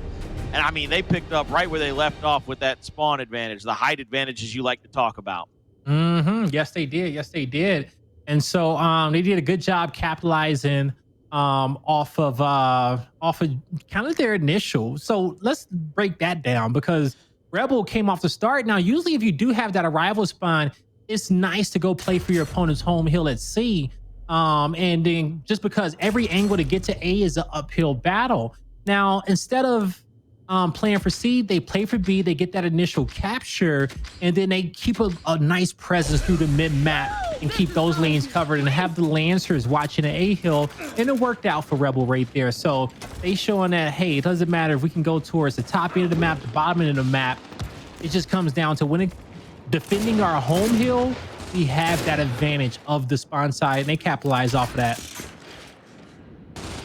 And I mean, they picked up right where they left off with that spawn advantage, the height advantages you like to talk about. Yes, they did. Yes, they did. And so they did a good job capitalizing off of kind of their initial. So let's break that down, because Rebel came off the start. Now, usually if you do have that arrival spawn, it's nice to go play for your opponent's home hill at C. And then just because every angle to get to A is an uphill battle. Now, instead of playing for C, they play for B, they get that initial capture, and then they keep a nice presence through the mid-map and keep those lanes covered and have the Lancers watching the A hill, and it worked out for Rebel right there. So they showing that, hey, it doesn't matter if we can go towards the top end of the map, the bottom end of the map. It just comes down to winning, defending our home hill. We have that advantage of the spawn side, and they capitalize off of that.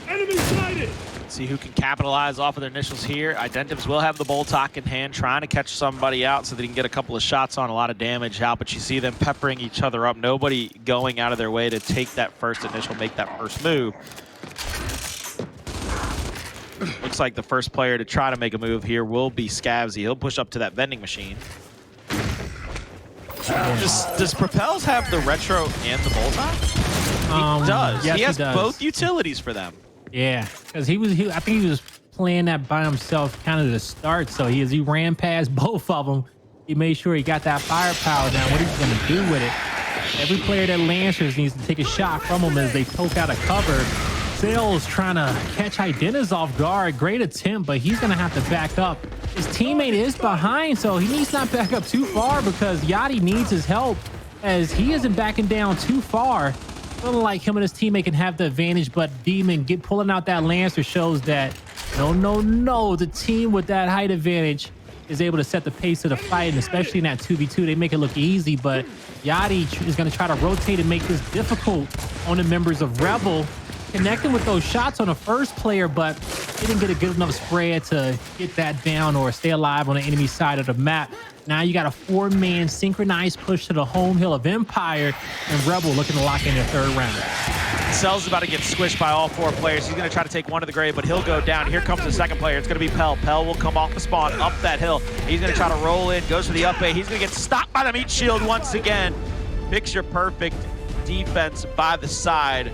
Enemy sighted! See who can capitalize off of their initials here. Identivez will have the Boltok in hand, trying to catch somebody out so they can get a couple of shots on, a lot of damage out, but you see them peppering each other up. Nobody going out of their way to take that first initial, make that first move. Looks like the first player to try to make a move here will be Scavz. He'll push up to that vending machine. Does Propels have the retro and the Boltok? He does. Yes, he has does. both utilities for them. Yeah, because I think he was playing that by himself kind of to start. So he ran past both of them. He made sure he got that firepower down. What he's going to do with it? Every player that Lancers needs to take a shot from him as they poke out a cover. Cellz trying to catch Identivez off guard. Great attempt, but he's going to have to back up. His teammate is behind, so he needs not back up too far because Yachty needs his help as he isn't backing down too far. Feeling like him and his teammate can have the advantage, but Demon pulling out that Lancer shows that no, the team with that height advantage is able to set the pace of the fight, and especially in that 2v2, they make it look easy, but Yachty is going to try to rotate and make this difficult on the members of Rebel, connecting with those shots on the first player, but he didn't get a good enough spread to get that down or stay alive on the enemy side of the map. Now you got a 4-man synchronized push to the home hill of Empire, and Rebel looking to lock in their third round. Cellz is about to get squished by all 4 players. He's going to try to take one to the grave, but he'll go down. Here comes the second player. It's going to be Pell. Pell will come off the spawn, up that hill. He's going to try to roll in, goes for the up A. He's going to get stopped by the meat shield once again. Picture perfect defense by the side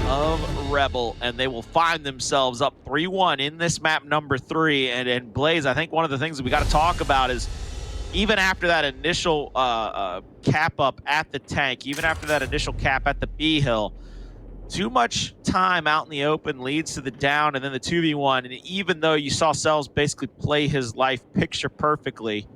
of Rebel, and they will find themselves up 3-1 in this map number 3. And Blaze, I think one of the things that we got to talk about is even after that initial cap up at the tank, even after that initial cap at the B hill, too much time out in the open leads to the down and then the 2v1. And even though you saw Cellz basically play his life picture perfectly,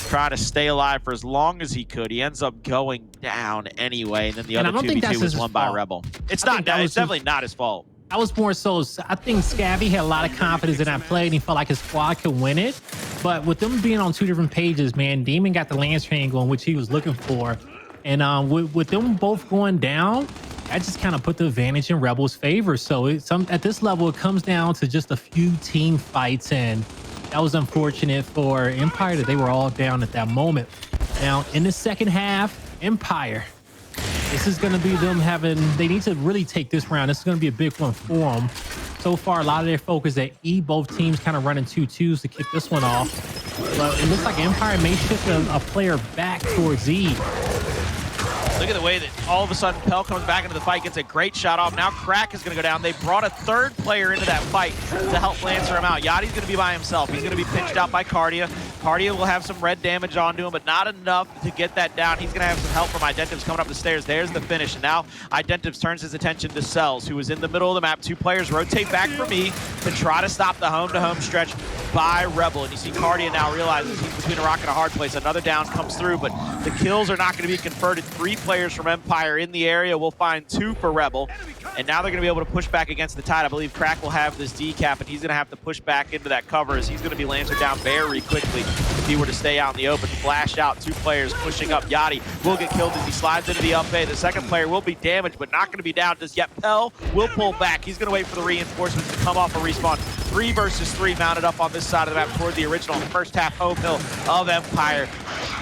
trying to stay alive for as long as he could, he ends up going down anyway. And then the other 2v2 was won by Rebel. It's definitely not his fault. That was more so, I think Scavz had a lot of confidence in that play, and he felt like his squad could win it. But with them being on 2 different pages, man, Demon got the lance triangle in which he was looking for. And with them both going down, that just kind of put the advantage in Rebel's favor. So at this level, it comes down to just a few team fights, and that was unfortunate for Empire that they were all down at that moment. Now, in the second half, Empire, this is going to be them they need to really take this round. This is going to be a big one for them. So far, a lot of their focus at E, both teams kind of running 2-2s to kick this one off. But it looks like Empire may shift a player back towards E. Look at the way that all of a sudden Pell comes back into the fight, gets a great shot off. Now Crack is going to go down. They brought a 3rd player into that fight to help Lancer him out. Yachty's going to be by himself. He's going to be pinched out by Kardia. Kardia will have some red damage onto him, but not enough to get that down. He's going to have some help from Identivez coming up the stairs. There's the finish. And now Identivez turns his attention to Cellz, who is in the middle of the map. 2 players rotate back for me to try to stop the home-to-home stretch by Rebel. And you see Kardia now realizes he's between a rock and a hard place. Another down comes through, but the kills are not going to be converted. 3 players from Empire in the area. We'll find 2 for Rebel. And now they're going to be able to push back against the tide. I believe Crack will have this decap, and he's going to have to push back into that cover as he's going to be Lancer down very quickly if he were to stay out in the open. Flash out, 2 players pushing up. Yachty will get killed as he slides into the up A. The second player will be damaged, but not going to be down just yet. Pell will pull back. He's going to wait for the reinforcements to come off a respawn. 3 versus 3 mounted up on this side of the map toward the original first half home hill of Empire.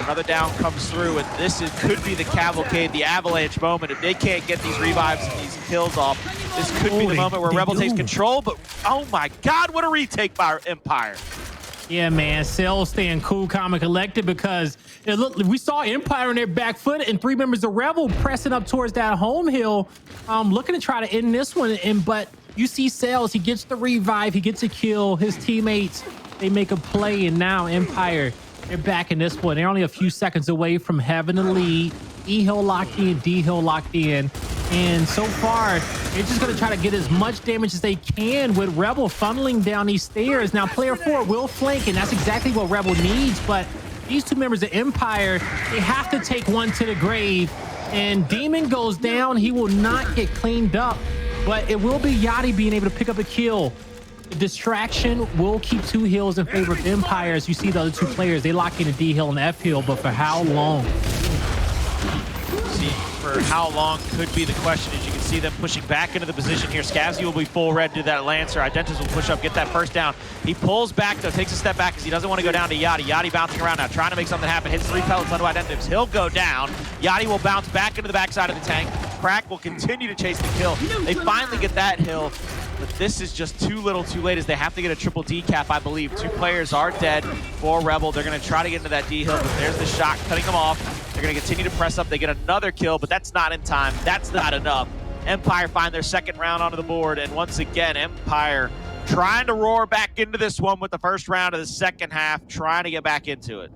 Another down comes through, and this could be the cavalcade, the avalanche moment. If they can't get these revives and these kills off, this could be the moment where Rebel takes control. But oh my God, what a retake by Empire. Yeah, man, Cellz staying cool, calm, and collected, because we saw Empire on their back foot and 3 members of Rebel pressing up towards that home hill, looking to try to end this one. But you see Cellz, he gets the revive, he gets a kill. His teammates, they make a play, and now Empire, they're back in this one. They're only a few seconds away from having the lead. E hill locked in, D hill locked in. And so far, they're just going to try to get as much damage as they can with Rebel funneling down these stairs. Now, player 4 will flank, and that's exactly what Rebel needs. But these 2 members of Empire, they have to take one to the grave. And Demon goes down. He will not get cleaned up, but it will be Yachty being able to pick up a kill. The distraction will keep 2 hills in favor of Empire. As you see the other 2 players, they lock in the D hill and the F hill, but for how long? See, for how long could be the question. As you can see them pushing back into the position here. Scavz will be full red to that Lancer. Identivez will push up, get that first down. He pulls back though, takes a step back because he doesn't want to go down to Yachty. Yachty bouncing around now, trying to make something happen. Hits 3 pellets onto Identivez. He'll go down. Yachty will bounce back into the backside of the tank. Crack will continue to chase the kill. They finally get that hill. But this is just too little too late as they have to get a triple decap, I believe. 2 players are dead for Rebel. They're going to try to get into that D hill, but there's the shot cutting them off. They're going to continue to press up. They get another kill, but that's not in time. That's not enough. Empire find their 2nd round onto the board, and once again, Empire trying to roar back into this one with the first round of the second half, trying to get back into it.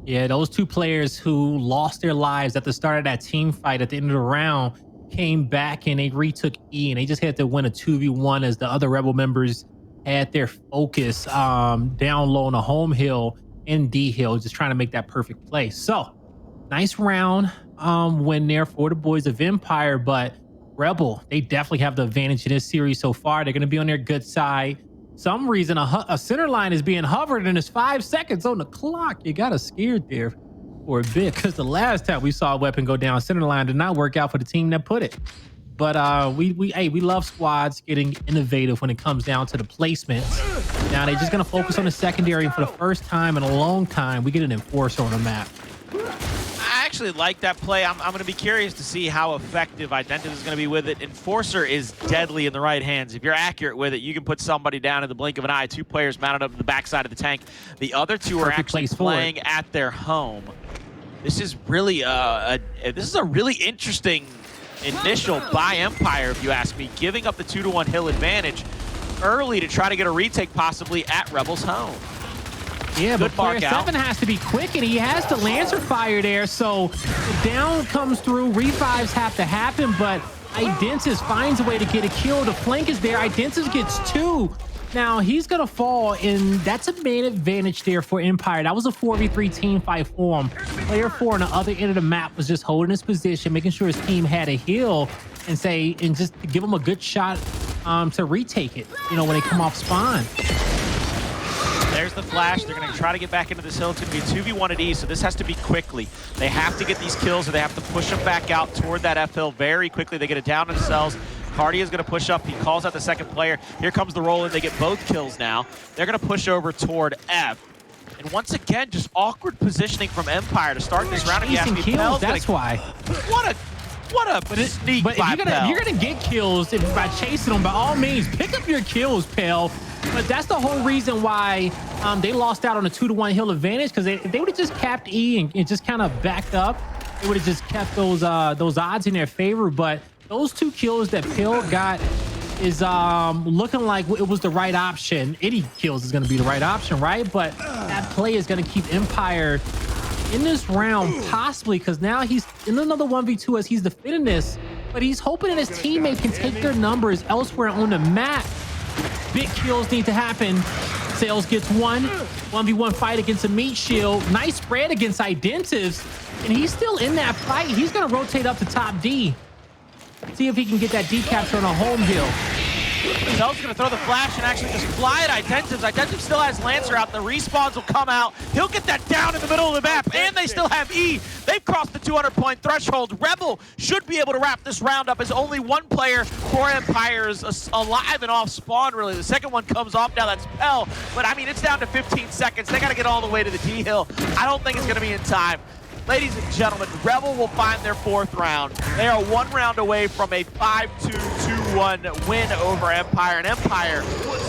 Yeah, those 2 players who lost their lives at the start of that team fight at the end of the round came back and they retook E, and they just had to win a 2v1 as the other Rebel members had their focus down low on the home hill and D hill, just trying to make that perfect play. So nice round win there for the boys of Empire, but Rebel, they definitely have the advantage in this series so far. They're going to be on their good side. some reason a center line is being hovered and it's 5 seconds on the clock. You got us scared there for a bit because the last time we saw a weapon go down, center line did not work out for the team that put it. But we love squads getting innovative when it comes down to the placements. Now they're just gonna focus on the secondary, and for the first time in a long time, we get an enforcer on the map. I actually like that play. I'm going to be curious to see how effective Identivez is going to be with it. Enforcer is deadly in the right hands. If you're accurate with it, you can put somebody down in the blink of an eye. 2 players mounted up in the backside of the tank. The other 2 are actually playing at their home. This is really a really interesting initial by Empire, if you ask me, giving up the 2-to-1 hill advantage early to try to get a retake possibly at Rebel's home. Yeah, but player 7 has to be quick, and he has the Lancer fire there, so the down comes through. Revives have to happen, but Identivez finds a way to get a kill. The flank is there. Identivez gets 2. Now, he's going to fall, and that's a main advantage there for Empire. That was a 4v3 team fight for him. Player 4 on the other end of the map was just holding his position, making sure his team had a heal, and just to give him a good shot to retake it, when they come off spawn. There's the flash. They're going to try to get back into this hill. It's going to be a 2v1 at E, so this has to be quickly. They have to get these kills, or they have to push them back out toward that F hill very quickly. They get it down to Cellz. Kardia is going to push up. He calls out the second player. Here comes the roll-in. They get both kills now. They're going to push over toward F. And once again, just awkward positioning from Empire to start this round. Chasing kills, that's why. What a sneak by Pell. If you're going to get kills by chasing them, by all means, pick up your kills, Pell. But that's the whole reason why they lost out on a 2-to-1 hill advantage, because if they would have just capped E and just kind of backed up, they would have just kept those odds in their favor. But those 2 kills that Pell got is looking like it was the right option. Any kills is going to be the right option, right? But that play is going to keep Empire in this round, possibly, because now he's in another 1v2 as he's defending this, but he's hoping that his teammate can take their numbers elsewhere on the map. Big kills need to happen. Cellz gets 1v1 fight against a meat shield. Nice spread against Identivez, and he's still in that fight. He's going to rotate up to top D. See if he can get that D capture on a home hill. Cellz going to throw the flash and actually just fly at Identivez. Identivez still has Lancer out. The respawns will come out. He'll get that down in the middle of the map, and they still have E. They've crossed the 200-point threshold. Rebel should be able to wrap this round up as only 1 player for Empire is alive and off spawn, really. The second one comes off now. That's Pell. But, I mean, it's down to 15 seconds. They got to get all the way to the D hill. I don't think it's going to be in time. Ladies and gentlemen, Rebel will find their 4th round. They are 1 round away from a 5-2-2-1 win over Empire. And Empire,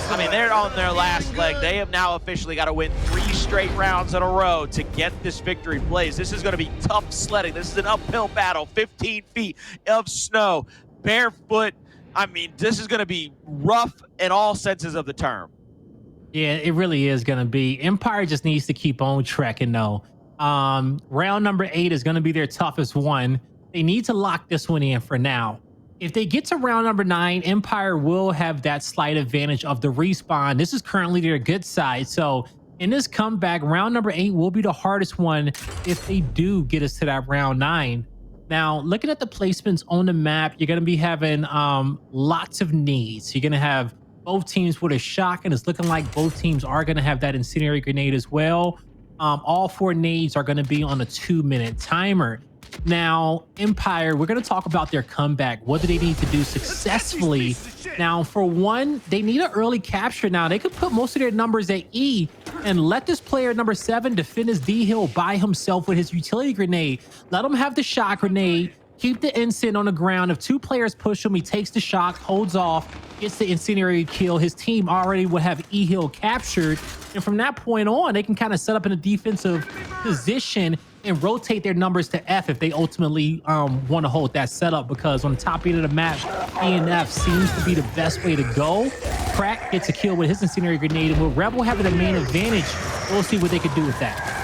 I mean, they're on their last leg. They have now officially got to win 3 straight rounds in a row to get this victory. Blaze, this is going to be tough sledding. This is an uphill battle, 15 feet of snow, barefoot. I mean, this is going to be rough in all senses of the term. Yeah, it really is going to be. Empire just needs to keep on trekking, though. Round number 8 is going to be their toughest one. They need to lock this one in for now. If they get to round number 9, Empire will have that slight advantage of the respawn. This is currently their good side. So in this comeback, round number 8 will be the hardest one if they do get us to that round 9. Now, looking at the placements on the map, you're going to be having lots of needs. You're going to have both teams with a shock, and it's looking like both teams are going to have that incendiary grenade as well. All 4 nades are going to be on a 2-minute timer. Now, Empire, we're going to talk about their comeback. What do they need to do successfully? Now, for one, they need an early capture. Now, they could put most of their numbers at E and let this player, number 7, defend his D hill by himself with his utility grenade. Let him have the shock grenade. Keep the instant on the ground. If 2 players push him, he takes the shock, holds off, gets the incendiary kill. His team already will have E hill captured. And from that point on, they can kind of set up in a defensive position and rotate their numbers to F if they ultimately want to hold that setup, because on the top end of the map, E and F seems to be the best way to go. Crack gets a kill with his incendiary grenade, and with Rebel having the main advantage, we'll see what they can do with that.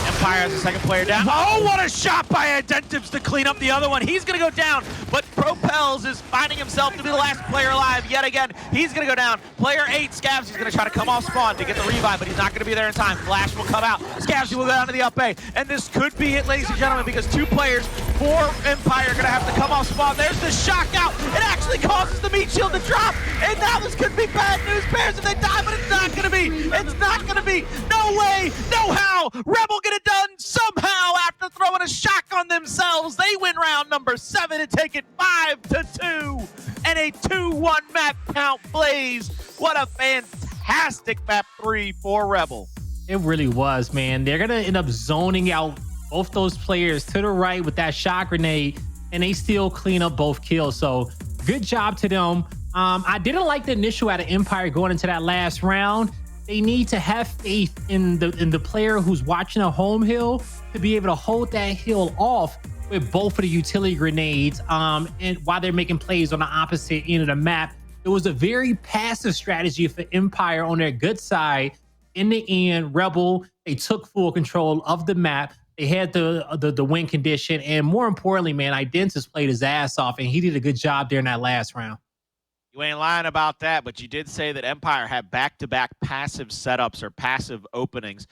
Empire has the second player down. Oh, what a shot by Identivez to clean up the other one. He's going to go down, but Propels is finding himself to be the last player alive yet again. He's going to go down. Player 8, Scavz, he's going to try to come off spawn to get the revive, but he's not going to be there in time. Flash will come out. Scavz will go down to the up A, and this could be it, ladies and gentlemen, because 2 players Poor Empire going to have to come off spawn. There's the shock out. It actually causes the meat shield to drop. And now this could be bad news bears if they die, but it's not going to be. It's not going to be. No way, no how. Rebel get it done somehow after throwing a shock on themselves. They win round number 7 and take it 5-2. And a 2-1 map count plays. What a fantastic map 3 for Rebel. It really was, man. They're going to end up zoning out both those players to the right with that shot grenade, and they still clean up both kills. So good job to them. I didn't like the initial out of Empire going into that last round. They need to have faith in the player who's watching a home hill to be able to hold that hill off with both of the utility grenades and while they're making plays on the opposite end of the map. It was a very passive strategy for Empire on their good side. In the end, Rebel, they took full control of the map. They had the win condition, and more importantly, man, Identivez played his ass off, and he did a good job there in that last round. You ain't lying about that, but you did say that Empire had back-to-back passive setups or passive openings.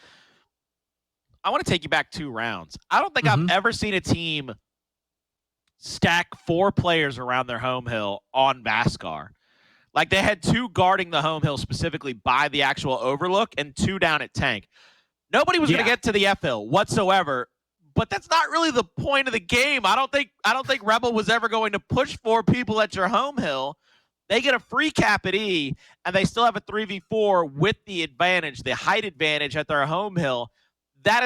I want to take you back 2 rounds. I don't think I've ever seen a team stack 4 players around their home hill on Vascar. Like, they had 2 guarding the home hill specifically by the actual overlook and 2 down at tank. Nobody was going to get to the F hill whatsoever, but that's not really the point of the game. I don't think Rebel was ever going to push 4 people at your home hill. They get a free cap at E, and they still have a 3v4 with the advantage, the height advantage at their home hill. That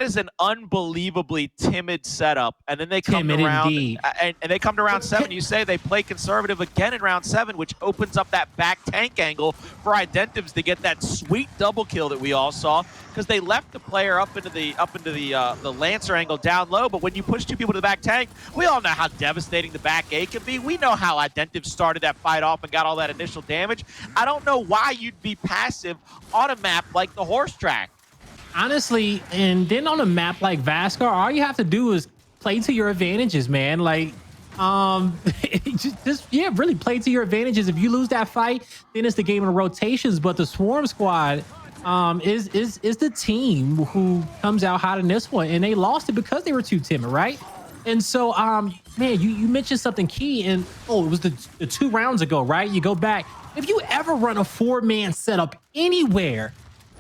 is an unbelievably timid setup. And then they come to round and they come to round 7. You say they play conservative again in round 7, which opens up that back tank angle for Identivez to get that sweet double kill that we all saw, because they left the player up into the Lancer angle down low. But when you push 2 people to the back tank, we all know how devastating the back A can be. We know how Identivez started that fight off and got all that initial damage. I don't know why you'd be passive on a map like the horse track. Honestly, and then on a map like Vascar, all you have to do is play to your advantages, man. Like, just really play to your advantages. If you lose that fight, then it's the game of the rotations. But the Swarm Squad is the team who comes out hot in this one, and they lost it because they were too timid, right? And so, man, you mentioned something key, and it was the 2 rounds ago, right? You go back. If you ever run a 4-man setup anywhere,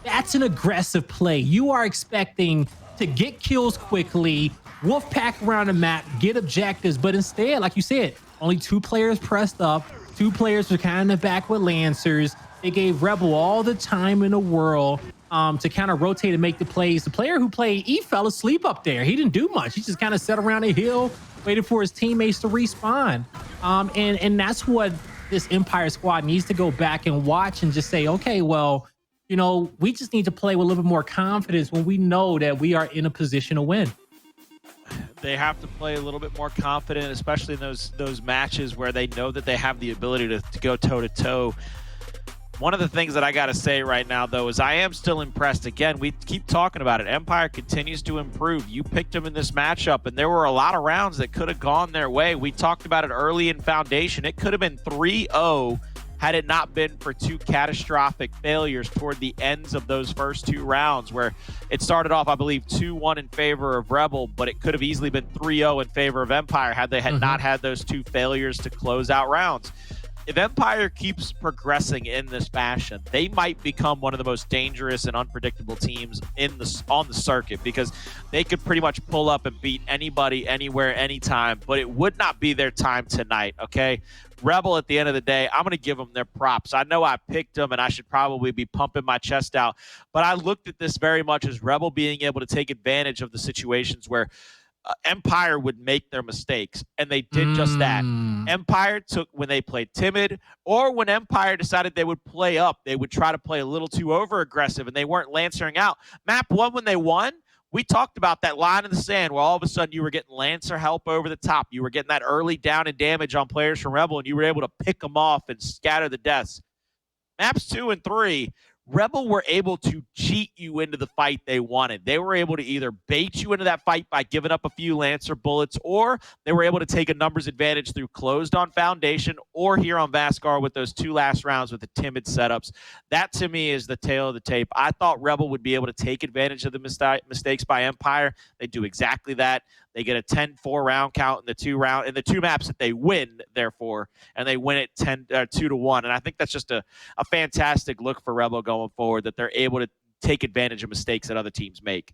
that's an aggressive play. You are expecting to get kills quickly, wolf pack around the map, get objectives, but instead, like you said, only 2 players pressed up, 2 players were kind of in the back with Lancers. They gave Rebel all the time in the world to kind of rotate and make the plays. The player who played E fell asleep up there. He didn't do much. He just kind of sat around the hill, waited for his teammates to respawn. And that's what this Empire squad needs to go back and watch and just say, okay, well, you know, we just need to play with a little bit more confidence when we know that we are in a position to win. They have to play a little bit more confident, especially in those matches where they know that they have the ability to go toe-to-toe. One of the things that I got to say right now, though, is I am still impressed. Again, we keep talking about it. Empire continues to improve. You picked them in this matchup, and there were a lot of rounds that could have gone their way. We talked about it early in Foundation. It could have been 3-0 had it not been for 2 catastrophic failures toward the ends of those first 2 rounds, where it started off, I believe, 2-1 in favor of Rebel, but it could have easily been 3-0 in favor of Empire had they had not had those 2 failures to close out rounds. If Empire keeps progressing in this fashion, they might become one of the most dangerous and unpredictable teams on the circuit, because they could pretty much pull up and beat anybody, anywhere, anytime, but it would not be their time tonight, okay? Rebel, at the end of the day, I'm going to give them their props. I know I picked them, and I should probably be pumping my chest out, but I looked at this very much as Rebel being able to take advantage of the situations where Empire would make their mistakes, and they did just that. Empire took, when they played timid, or when Empire decided they would play up, they would try to play a little too over-aggressive, and they weren't lancering out. Map 1, when they won, we talked about that line in the sand where all of a sudden you were getting Lancer help over the top. You were getting that early down and damage on players from Rebel, and you were able to pick them off and scatter the deaths. Maps 2 and 3, Rebel were able to cheat you into the fight they wanted. They were able to either bait you into that fight by giving up a few Lancer bullets, or they were able to take a numbers advantage through closed on Foundation, or here on Vascar with those 2 last rounds with the timid setups. That, to me, is the tail of the tape. I thought Rebel would be able to take advantage of the mistakes by Empire. They do exactly that. They get a 10-4 round count in the two maps that they win, therefore, and they win it 2-1. And I think that's just a fantastic look for Rebel going forward, that they're able to take advantage of mistakes that other teams make.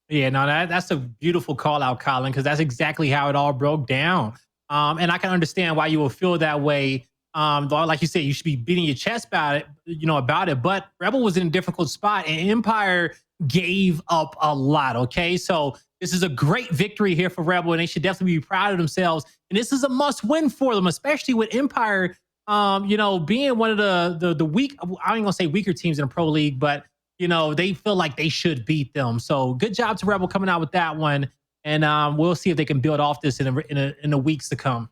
Yeah, no, that's a beautiful call out, Colin, because that's exactly how it all broke down. And I can understand why you will feel that way. Like you said, you should be beating your chest about it. But Rebel was in a difficult spot, and Empire gave up a lot. Okay, so this is a great victory here for Rebel, and they should definitely be proud of themselves. And this is a must-win for them, especially with Empire, being one of the weak. I ain't gonna say weaker teams in the pro league, but they feel like they should beat them. So good job to Rebel coming out with that one, and we'll see if they can build off this in the weeks to come.